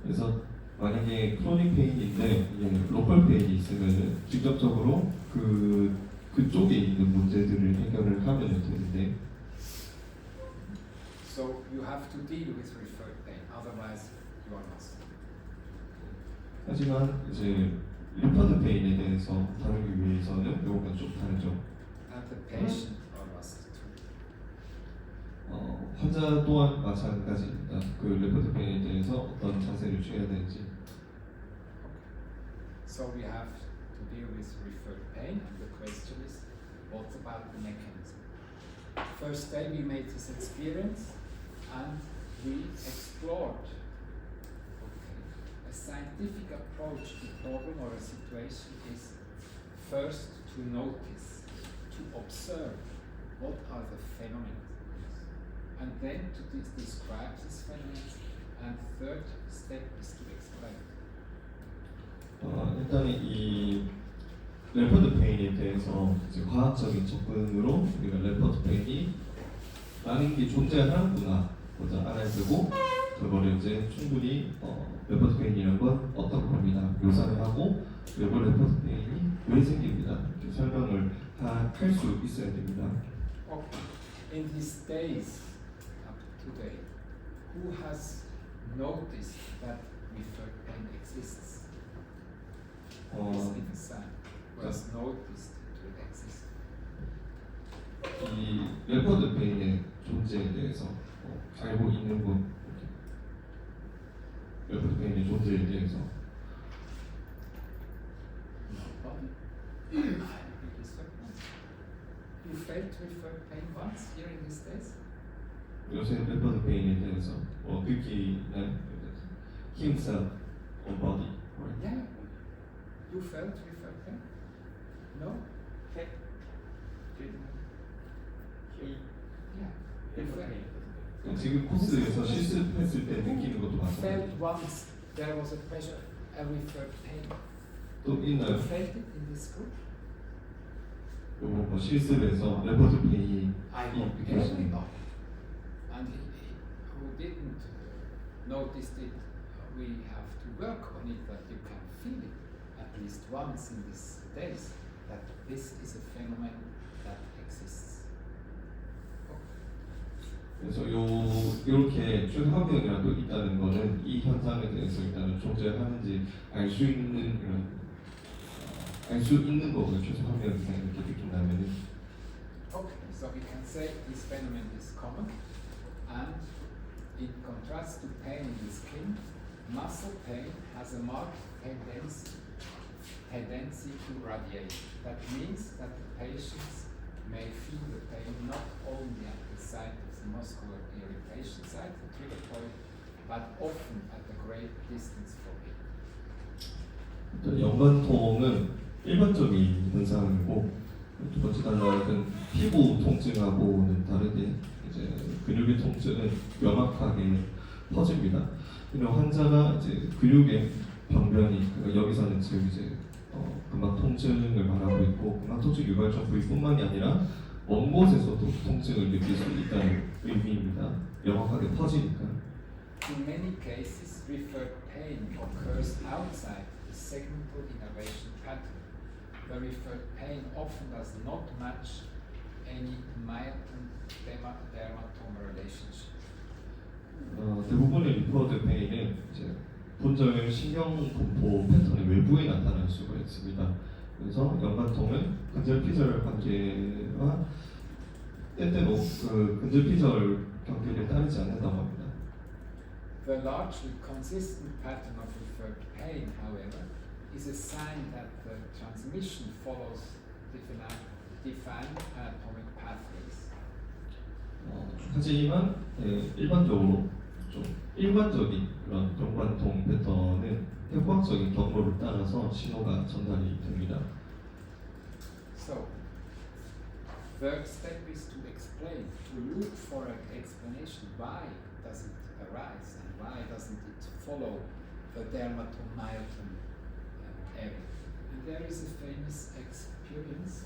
그래서 만약에 크로닉 페인인데 로컬 페인이 있으면은 직접적으로 그쪽에 있는 문제들을 해결을 하면 되는데. So you have to deal with referred pain, otherwise you are lost. 하지만 이제 리퍼드 페인에 대해서 다루기 위해서는 이거가 좀 다르죠. And the patient or us too. 환자 또한 마찬가지입니다. 그 리퍼드 페인에 대해서 어떤 자세를 취해야 되는지. So we have to deal with referred pain, and the question is, what about the mechanism? First day we made this experience, and we explored. Okay. A scientific approach to problem or a situation is first to notice, to observe what are the phenomena, and then to describe these phenomena, and third step is to explain. 일단 이 레퍼드 페인에 대해서 이제 과학적인 접근으로 우리가 레퍼드 페인이 라는 게 존재하는구나 먼저 알아야 되고 그거를 이제 충분히 레퍼드 페인이라는 건 어떤 겁니다 묘사를 하고 그리고 레퍼드 페인이 왜 생깁니다 이렇게 설명을 할 수 있어야 됩니다. Okay. In these days up to today, who has noticed that referred pain exists? Please give a sign. Who has noticed it exists? 이 레퍼드 페인의 존재에 대해서 알고 있는 분 레퍼드 페인의 존재에 대해서 Nobody. I really certain. You felt referred pain once here in these days? 요새 레퍼드 페인에 대해서 듣기는 himself or body right? Yeah. You felt referred pain? No? Okay. Yeah. You felt. 지금 코스에서 실습했을 때 느끼는 것도 Felt 마찬가지죠. once there was a pressure, a referred pain. 또 You 있나요? felt it in this group? 요거 뭐 실습에서 레퍼드 페인이 I 이 hope 느껴지는 everybody. And who didn't notice it, we have to work on it that you can feel it at least once in these days that this is a phenomenon that exists. 그래서 이렇게 최소화병이라도 있다는 거는 이 현상에 대해서 일단은 존재하는지 알 수 있는 이런 알 수 있는 거고요. 최소화병 이상 이렇게 느낀다면은 Okay, so we can say this phenomenon is common, and in contrast to pain in the skin, muscle pain has a marked tendency to radiate. That means that the patients may feel the pain not only at the site of the muscular irritation site, the trigger point, but often at a great distance from it. 일단 연관통은 일반적인 현상이고 두 번째 단락은 피부 통증하고는 다르게 이제 근육의 통증은 명확하게 퍼집니다. 이런 환자가 이제 근육의 병변이 그러니까 여기서는 지금 이제 근막 통증을 말하고 있고 근막 통증 유발적 부위뿐만이 아니라 먼 곳에서도 통증을 느낄 수 있다는 의미입니다. 명확하게 퍼지니까. In many cases, referred pain occurs outside the segmental innervation pattern. The referred pain often does not match any myelin dermatoma relationship. 대부분의 리퍼드 페인은 이제 본적 신경 분포 패턴의 외부에 나타날 수가 있습니다. 그래서 연관통은 근절피절 관계와 때때로 그 근절피절 관계를 따르지 않는다고 합니다. The largely consistent pattern of referred pain, however, is a sign that the transmission follows defined anatomic pathways. 하지만 일반적으로 좀 일관적인 그런 연관통 패턴은 해부학적인 경로를 따라서 신호가 전달이 됩니다. So, third step is to explain, to look for an explanation. Why does it arise and why doesn't it follow the dermatomyelin area? And there is a famous experience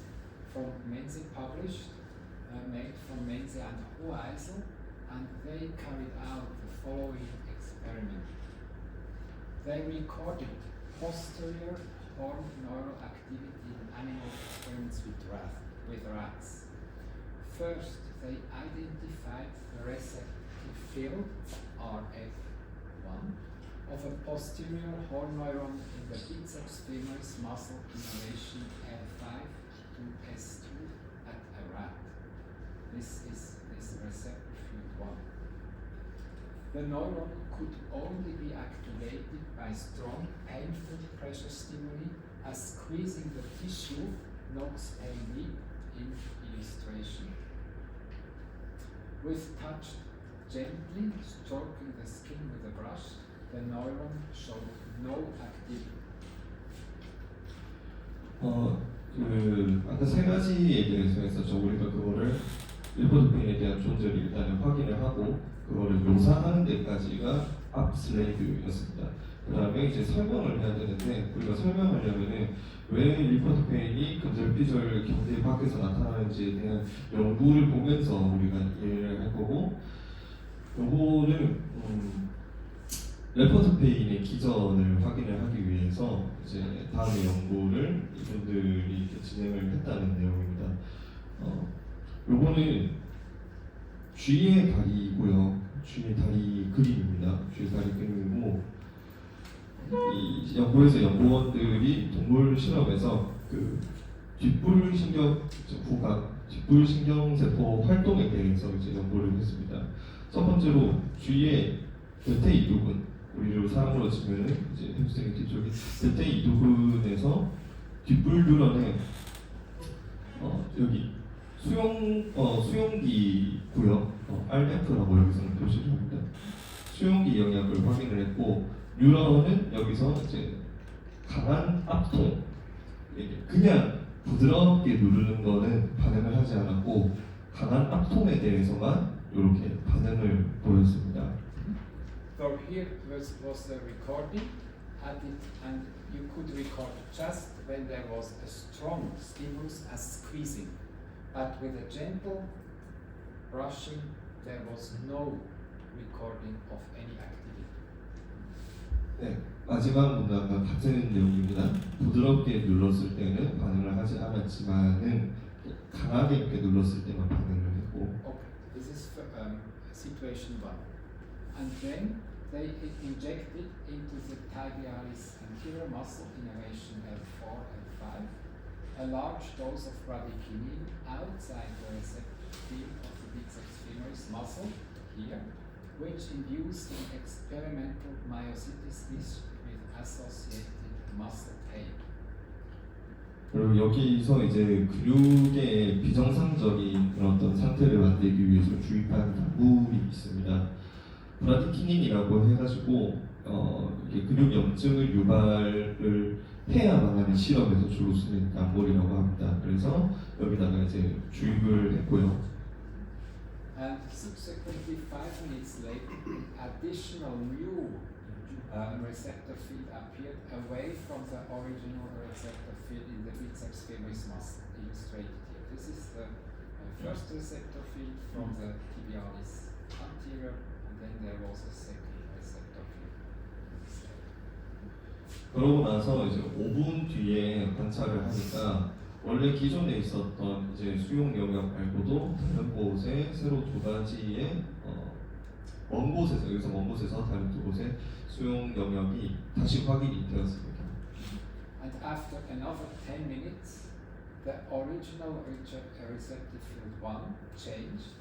from Menze published, made from Menze and Hoheisel, and they carried out the following experiment. They recorded posterior horn neural activity in animal experiments with rats. First, they identified the receptive field RF1 of a posterior horn neuron in the biceps femoris muscle innervation L5 to S2 at a rat. This is this receptor field 1. The neuron could only be activated by strong painful pressure stimuli as squeezing the tissue knocks pain deep in illustration. With touch gently stroking the skin with a brush, the neuron showed no activity. 아까 세 가지에 대해서 했었죠. 우리가 그거를 리포도페인에 대한 존재를 일단은 확인을 하고 그거를 묘사하는 데까지가 앞 슬라이드였습니다. 그 다음에 이제 설명을 해야 되는데 우리가 설명하려면은 왜 리포도페인이 근절비절 경계 밖에서 나타나는지에 대한 연구를 보면서 우리가 이해를 할 거고 요거는 레포도페인의 기전을 확인을 하기 위해서 이제 다음의 연구를 이분들이 이렇게 진행을 했다는 내용입니다. 요거는 쥐의 다리이고요. 쥐의 다리 그림입니다. 쥐의 다리 그림이고 이 연구에서 연구원들이 동물 실험에서 그 뒷불신경 후각, 뒷불신경세포 활동에 대해서 이제 연구를 했습니다. 첫 번째로 쥐의 대퇴 이두근, 우리로 사람으로 치면은 이제 햄스트링 뒤쪽이 대퇴 이두근에서 뒷불 뉴런에 여기 수용기고요. RF라고 여기서는 표시를 합니다. 수용기 영역을 확인을 했고 뉴런은 여기서 이제 강한 압통, 그냥 부드럽게 누르는 거는 반응을 하지 않았고 강한 압통에 대해서만 이렇게 반응을 보였습니다. So here was the recording and you could record just when there was a strong stimulus as squeezing, but with a gentle brushing there was no recording of any activity. 네, 마지막 문장과 같은 내용입니다. 부드럽게 눌렀을 때는 반응을 하지 않았지만은 강하게 이렇게 눌렀을 때만 반응을 했고. Okay, this is situation 1. And then they injected into the tibialis anterior muscle innervation L4 and 5 a large dose of bradykinin outside the receptor field of the biceps femoris muscle here, which induced an experimental myositis with associated muscle pain. 그리고 여기서 이제 근육의 비정상적인 그런 어떤 상태를 만들기 위해서 주입한 약물이 있습니다. 브라디키닌이라고 해가지고 이게 근육 염증을 유발을 해야만 하는 실험에서 주로 쓰는 약물이라고 합니다. 그래서 여기다가 이제 주입을 했고요. And subsequently, 5 minutes later, additional new receptor field appeared away from the original receptor field in the biceps femoris muscle, illustrated here. This is the first receptor field from the tibialis anterior, and then there was a second receptor field. 그러고 나서 이제 5분 뒤에 관찰을 하니까 원래 기존에 있었던 이제 수용 영역 말고도 다른 곳에 새로 두 가지의 먼 곳에서 여기서 먼 곳에서 다른 두 곳의 수용 영역이 다시 확인이 되었습니다. And after another 10 minutes, the original receptor field 1 changed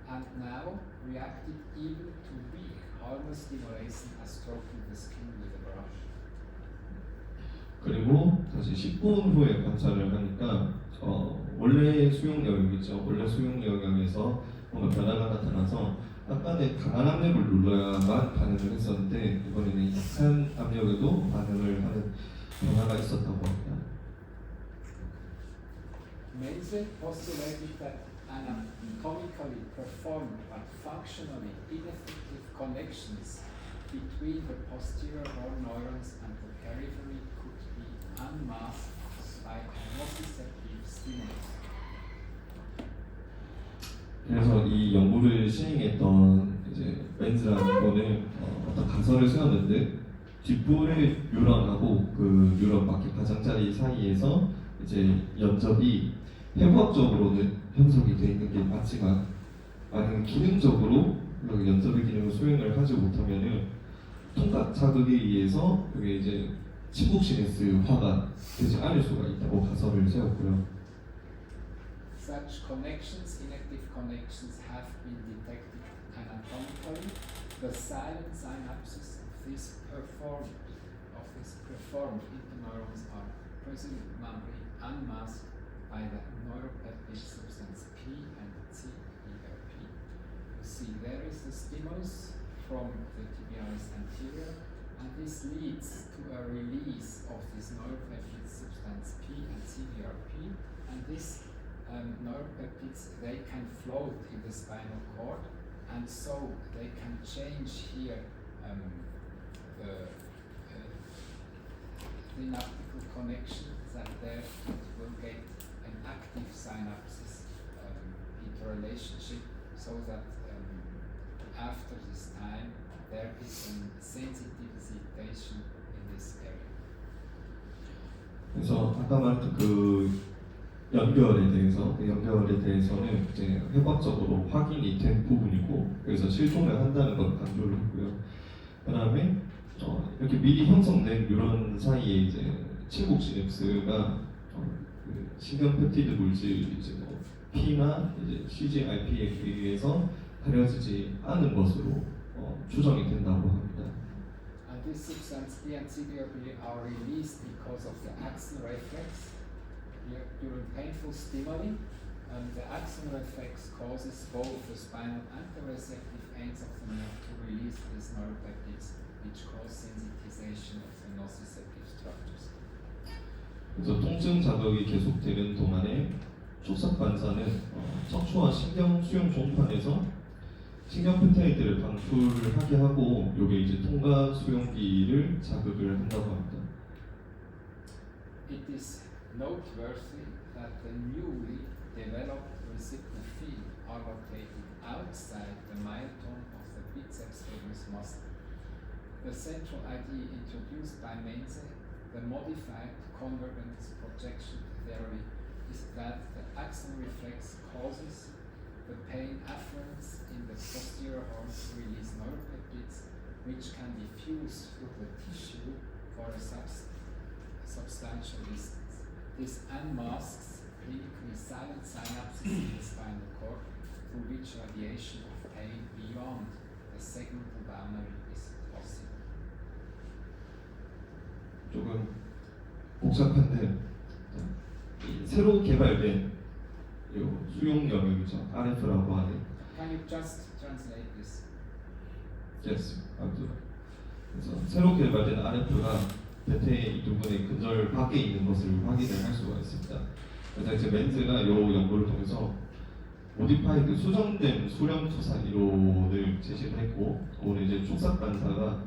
and now reacted even to weak harmless stimulation as stroking the skin with a brush. 그리고 다시 10분 후에 관찰을 하니까 원래 수용 영역이죠. 원래 수용 영역에서 뭔가 변화가 나타나서 아까는 강한 압력을 눌러야만 반응을 했었는데 이번에는 약한 압력에도 반응을 하는 변화가 있었다고 합니다. Menzel postulated that anatomically performed but functionally ineffective connections between the posterior horn neurons and the periphery could be unmasked by a nociceptive stimulus. 그래서 이 연구를 시행했던 이제 멘즈라는 거는 어떤 가설을 세웠는데 뒷불의 뉴런하고 그 뉴런 밖에 가장자리 사이에서 이제 연접이 해부학적으로는 형성이 되어 있는 게 맞지만 만약 기능적으로 연접의 기능을 수행을 하지 못하면은 통각 자극에 의해서 그게 이제 침묵 시네스화가 되지 않을 수가 있다고 가설을 세웠고요. Such connections, inactive connections, have been detected anatomically. The silent synapses of these preformed interneurons are presumably unmasked by the neuropeptide substance P and CERP. You see, there is a stimulus from the tibialis anterior, and this leads to a release of this neuropeptide substance P and CERP, and this neuropeptides, they can float in the spinal cord, and so they can change here the synaptical connection that there will get an active synapses interrelationship, so that after this time there is a sensitization in this area. 그래서 아까 말했던 그 연결에 대해서는 이제 해부학적으로 확인이 된 부분이고, 그래서 실종을 한다는 걸 강조를 했고요. 그다음에 이렇게 미리 형성된 뉴런 사이에 이제 침묵 시냅스가 그 신경 펩티드 물질 이제 뭐 P나 이제 CGRP에 의해서 가려지지 않은 것으로 추정이 된다고 합니다. And this substance P and CGRP are released because of the axon reflex. During painful stimuli, the axon reflex causes both the spinal and the receptive ends of the nerve to release these neuropeptides, which cause sensitization of the nociceptive structures. 그래서 통증 자극이 계속되는 동안에 촉삭 반사는 척추와 신경 수용 종판에서 신경 펩타이드를 방출하게 하고, 요게 이제 통각 수용기를 자극을 한다고 합니다. It is noteworthy that the newly developed recipital field are located outside the myotome of the biceps femoris muscle. The central idea introduced by Menze, the modified convergence projection theory, is that the axon reflex causes the pain afferents in the posterior horn to release neuropeptides, which can diffuse through the tissue for a substantial distance. This unmasks clinically silent synapses in the spinal cord, through which radiation of pain beyond the segmental boundary is possible. 조금 복잡한데 새로 개발된 요 수용 영역이죠. RF라고 하는. Can you just translate this? Yes, I'll do. 그래서 새로 개발된 RF가 대퇴의 이 부분의 근절 밖에 있는 것을 확인을 할 수가 있습니다. 그래서 이제 멘즈가 이 연구를 통해서 모디파이드 수정된 수렴 투사 이론을 제시를 했고, 오늘 이제 촉삭 반사가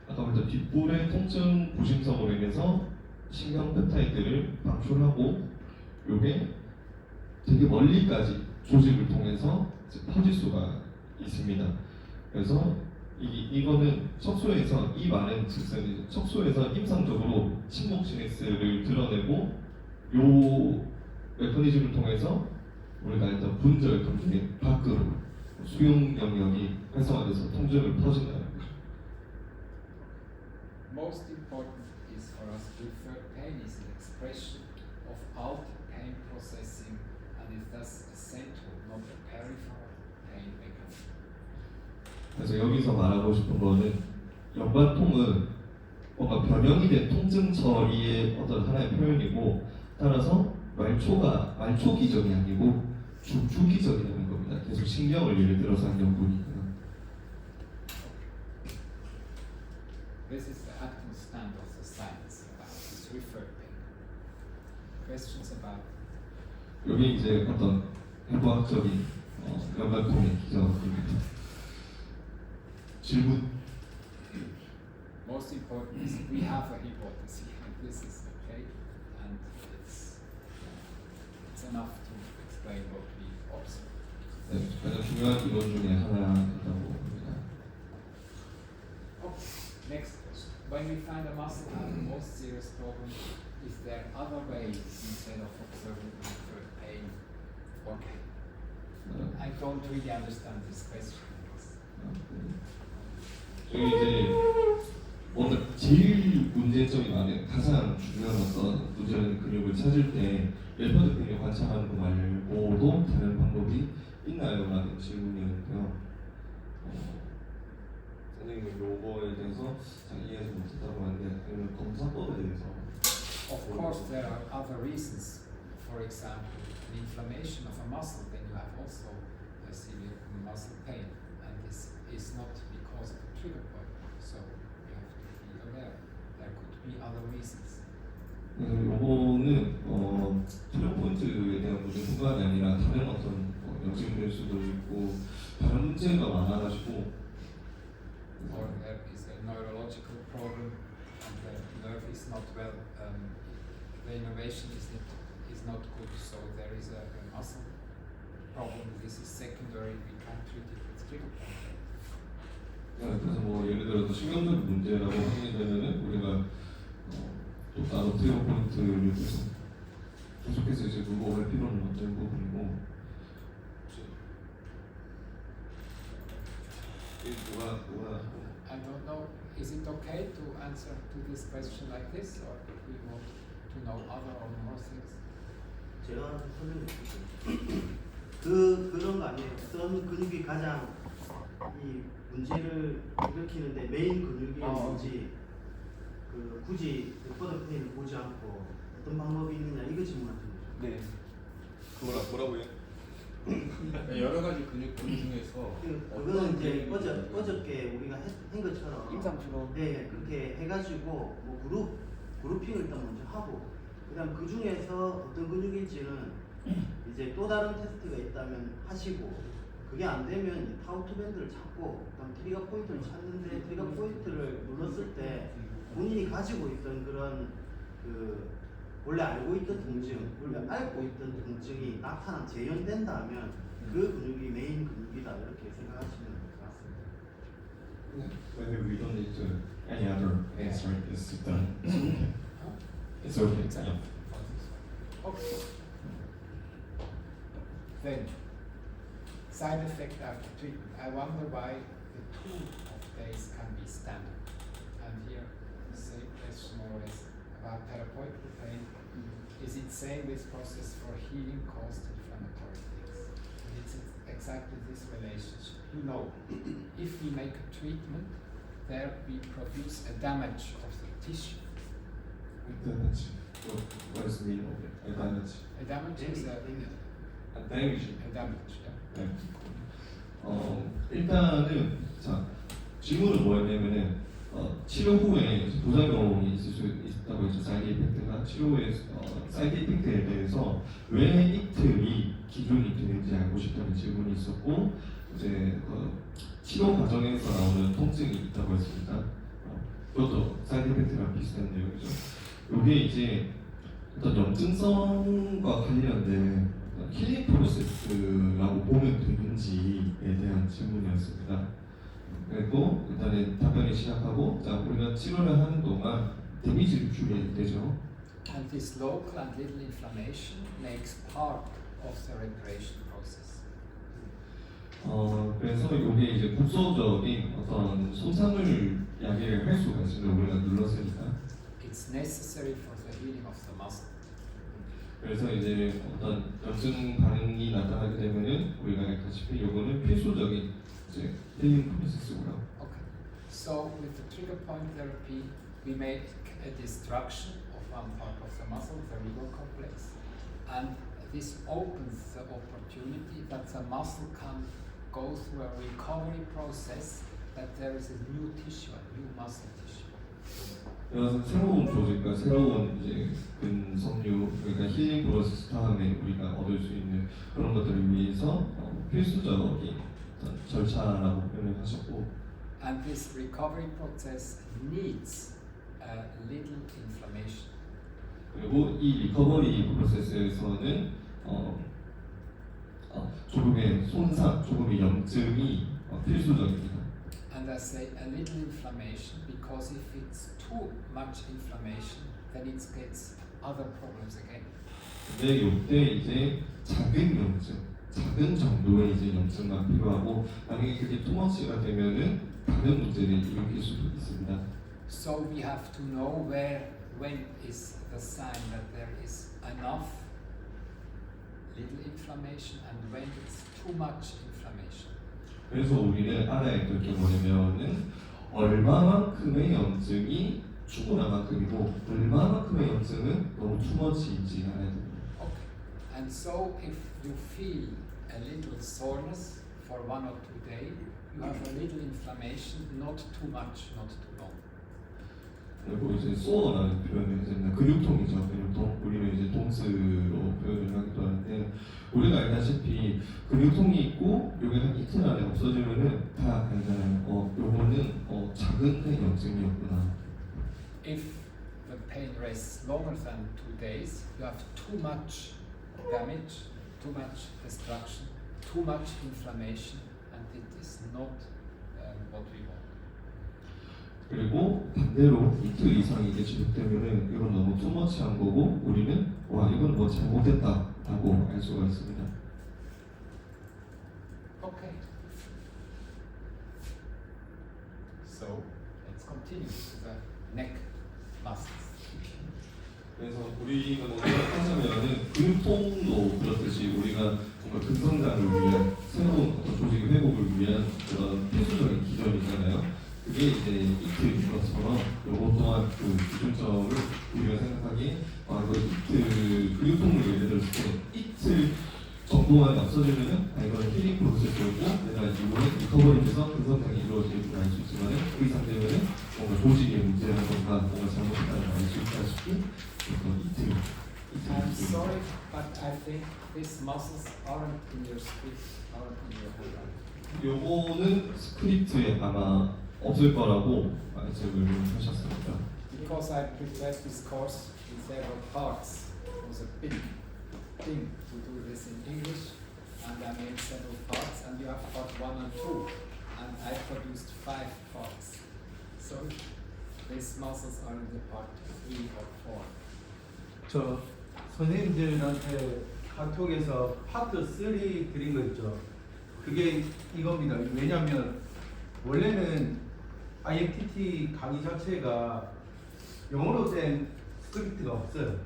아까 말했던 뒷불의 통증 부심성으로 인해서 신경 펩타이드를 방출하고, 요게 되게 멀리까지 조직을 통해서 이제 퍼질 수가 있습니다. 그래서 이거는 척수에서 이 많은 즉슨 척수에서 임상적으로 침묵 시네스를 드러내고, 요 메커니즘을 통해서 우리가 했던 분절 통증의 밖으로 수용 영역이 활성화돼서 통증을 퍼진다는 거죠. Most important is for us to refer pain is an expression of altered pain processing, and is thus a central, not a peripheral pain mechanism. 그래서 여기서 말하고 싶은 거는 연관통은 뭔가 변형이 된 통증 처리의 어떤 하나의 표현이고, 따라서 말초 기전이 아니고 중추 기전이라는 겁니다. 계속 신경을 예를 들어서 한 연구니까요. This is the actual stand of the science about this referred pain. Questions about? 여기 이제 어떤 해부학적인 연관통의 기전입니다. 질문. Most important is we have a hypothesis, and this is okay, and it's enough to explain what we observe. 네, 가장 중요한 이론 중에 하나라고 합니다. Okay, next question. When we find a muscle has the most serious problem, is there other ways instead of observing referred pain? Okay. I don't really understand this question. 저희 이제 제일 문제점이 많은 가장 중요한 어떤 문제라는 근육을 찾을 때 렐퍼드 근육 관찰하는 거 말고도 다른 방법이 있나요? 라는 질문이었는데요. 선생님은 요거에 대해서 잘 이해하지 못했다고 하는데 아니면 검사법에 대해서 Of course, there are other reasons. For example, an inflammation of a muscle, then you have also a severe muscle pain, and this is not because of a trigger point. So you have to be aware. There could be other reasons. 요거는 트리거 포인트에 대한 문제뿐만이 아니라 다른 어떤 염증일 수도 있고 다른 문제가 많아가지고 Or there is a neurological problem, and the nerve is not well. The innervation is not good, so there is a muscle problem. This is secondary. We can't treat it with trigger point. 그래서 뭐 예를 들어서 신경적 문제라고 하게 되면은 우리가 또 따로 트리거 포인트를 계속해서 이제 그거할 필요는 없는 부분이고 I don't know. Is it okay to answer to this question like this, or do we want to know other or more things? 제가 설명해 그런 거 아니에요. 어떤 근육이 가장 이 문제를 일으키는데 메인 근육이었는지 굳이 혓바닥 페인을 보지 않고 어떤 방법이 있느냐 이거 질문하신 거죠. 네. 뭐라고요? 여러 가지 근육 중에서 그거는 이제 어저께 우리가 한 것처럼 임상처럼. 네 그렇게 해가지고 뭐 그룹핑을 일단 먼저 하고 그다음 그 중에서 어떤 근육일지는 이제 또 다른 테스트가 있다면 하시고 그게 안 되면 타우트 밴드를 찾고 그다음 트리거 포인트를 찾는데 트리거 포인트를 눌렀을 때 본인이 가지고 있던 그런 원래 알고 있던 통증, 원래 알고 있던 통증이 재현된다면 그 근육이 메인 근육이다 이렇게 생각하시면 될 것 같습니다. Maybe we don't need to any other answer. It's done. It's okay. Exactly. Yeah. Okay. Then, side effect after treatment. I wonder why the 2 of days can be standard. And here, the same question more or less about therapeutic pain. Is it same with process for healing caused inflammatory things? It's exactly this relationship. You know, if we make a treatment, there we produce a damage of the tissue. Damage. What is the meaning of it? A damage. A damage is a Damage. damage. Yeah. 네. 일단은 자 질문은 뭐였냐면은 치료 후에 부작용이 있을 수 있다고 했죠. 사이드 이펙트가 치료 후에 사이드 이펙트에 대해서 왜 이틀이 기준이 되는지 알고 싶다는 질문이 있었고 이제 치료 과정에서 나오는 통증이 있다고 했습니다. 그것도 사이드 이펙트랑 비슷한 내용이죠. 이게 이제 어떤 염증성과 관련된 힐링 프로세스라고 보면 되는지에 대한 질문이었습니다. 그리고 일단은 답변을 시작하고 자 우리가 치료를 하는 동안 데미지를 줄여야 되죠. And this local and little inflammation makes part of the reparation process. 그래서 이게 이제 국소적인 어떤 손상을 야기를 할 수가 있습니다. 우리가 눌렀으니까. It's necessary for the healing of the muscle. 그래서 이제 어떤 염증 반응이 나타나게 되면은 우리가 알다시피 이거는 필수적인 이제 힐링 프로세스고요. Okay. So with the trigger point therapy, we make a destruction of one part of the muscle, the river complex, and this opens the opportunity that the muscle can go through a recovery process, that there is a new tissue, a new muscle tissue. 그래서 새로운 조직과 새로운 이제 근섬유 그러니까 힐링 프로세스 다음에 우리가 얻을 수 있는 그런 것들을 위해서 필수적인 어떤 절차라고 표현을 하셨고 And this recovery process needs a little inflammation. 그리고 이 리커버리 프로세스에서는 조금의 손상, 조금의 염증이 필수적입니다. And I say a little inflammation because if it's too much inflammation, then it gets other problems again. 근데 이때 이제 작은 염증, 작은 정도의 이제 염증만 필요하고 만약에 그게 투머치가 되면은 다른 문제를 일으킬 수도 있습니다. So we have to know when is the sign that there is enough little inflammation and when it's too much inflammation. 그래서 우리는 알아야 될 게 뭐냐면은 얼마만큼의 염증이 충분한 만큼이고 얼마만큼의 염증은 너무 투머치인지 알아야 됩니다. Okay. And so if you feel a little soreness for 1 or 2 days, you have a little inflammation, not too much, not too long. 그리고 이제 소어라는 표현을 이제 근육통이죠. 근육통. 우리는 이제 동스로 표현을 하기도 하는데 우리가 알다시피 근육통이 있고 요게 한 이틀 안에 없어지면은 다 알잖아요. 요거는 작은 염증이었구나. If the pain rests longer than 2 days, you have too much damage, too much destruction, too much inflammation, and it is not what we want. 그리고 반대로 이틀 이상이 이게 지속되면은 이건 너무 투머치한 거고 우리는 와 이건 뭐 잘못됐다라고 알 수가 있습니다. Okay. So let's continue to the neck muscles. 그래서 우리가 먼저 하자면은 근육통도 그렇듯이 우리가 정말 근성장을 위한 새로운 어떤 조직의 회복을 위한 그런 필수적인 기전이잖아요. 그게 이제 이틀인 것처럼 요것 또한 그 기준점을 우리가 생각하기에 이거 이틀 근육통을 예를 들었을 때 이틀 정도만 없어지면은 이거는 힐링 프로세스였고 내가 이번에 리커버리에서 근성장이 이루어질 줄 알 수 있지만은 그 이상 되면은 뭔가 조직의 문제라던가 뭔가 잘못했다는 걸 알 수 있다시피 이틀 I'm sorry, but I think these muscles aren't in your script, aren't in your handwriting. 요거는 스크립트에 아마 없을 거라고 말씀을 하셨습니다. Because I prepared this course in several parts, it was a big thing to do this in English, and I made several parts, and you have part 1 and 2, and I produced 5 parts. So these muscles are in the part 3 or 4. 저 선생님들한테 카톡에서 파트 3 드린 거 있죠. 그게 이겁니다. 왜냐하면 원래는 IMTT 강의 자체가 영어로 된 스크립트가 없어요.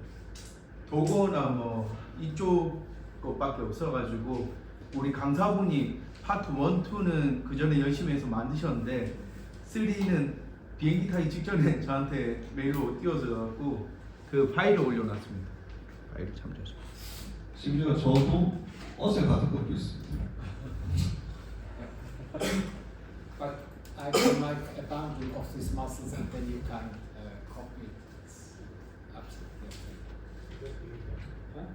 독어나 뭐 이쪽 것밖에 없어가지고 우리 강사분이 파트 1, 2는 그 전에 열심히 해서 만드셨는데 3는 비행기 타기 직전에 저한테 메일로 띄워서 그 파일을 올려놨습니다. 파일을 참조해서. 심지어 저도 어제 받은 것도 있습니다. But I can make a bundle of these muscles and then you can copy it. It's absolutely okay. Huh?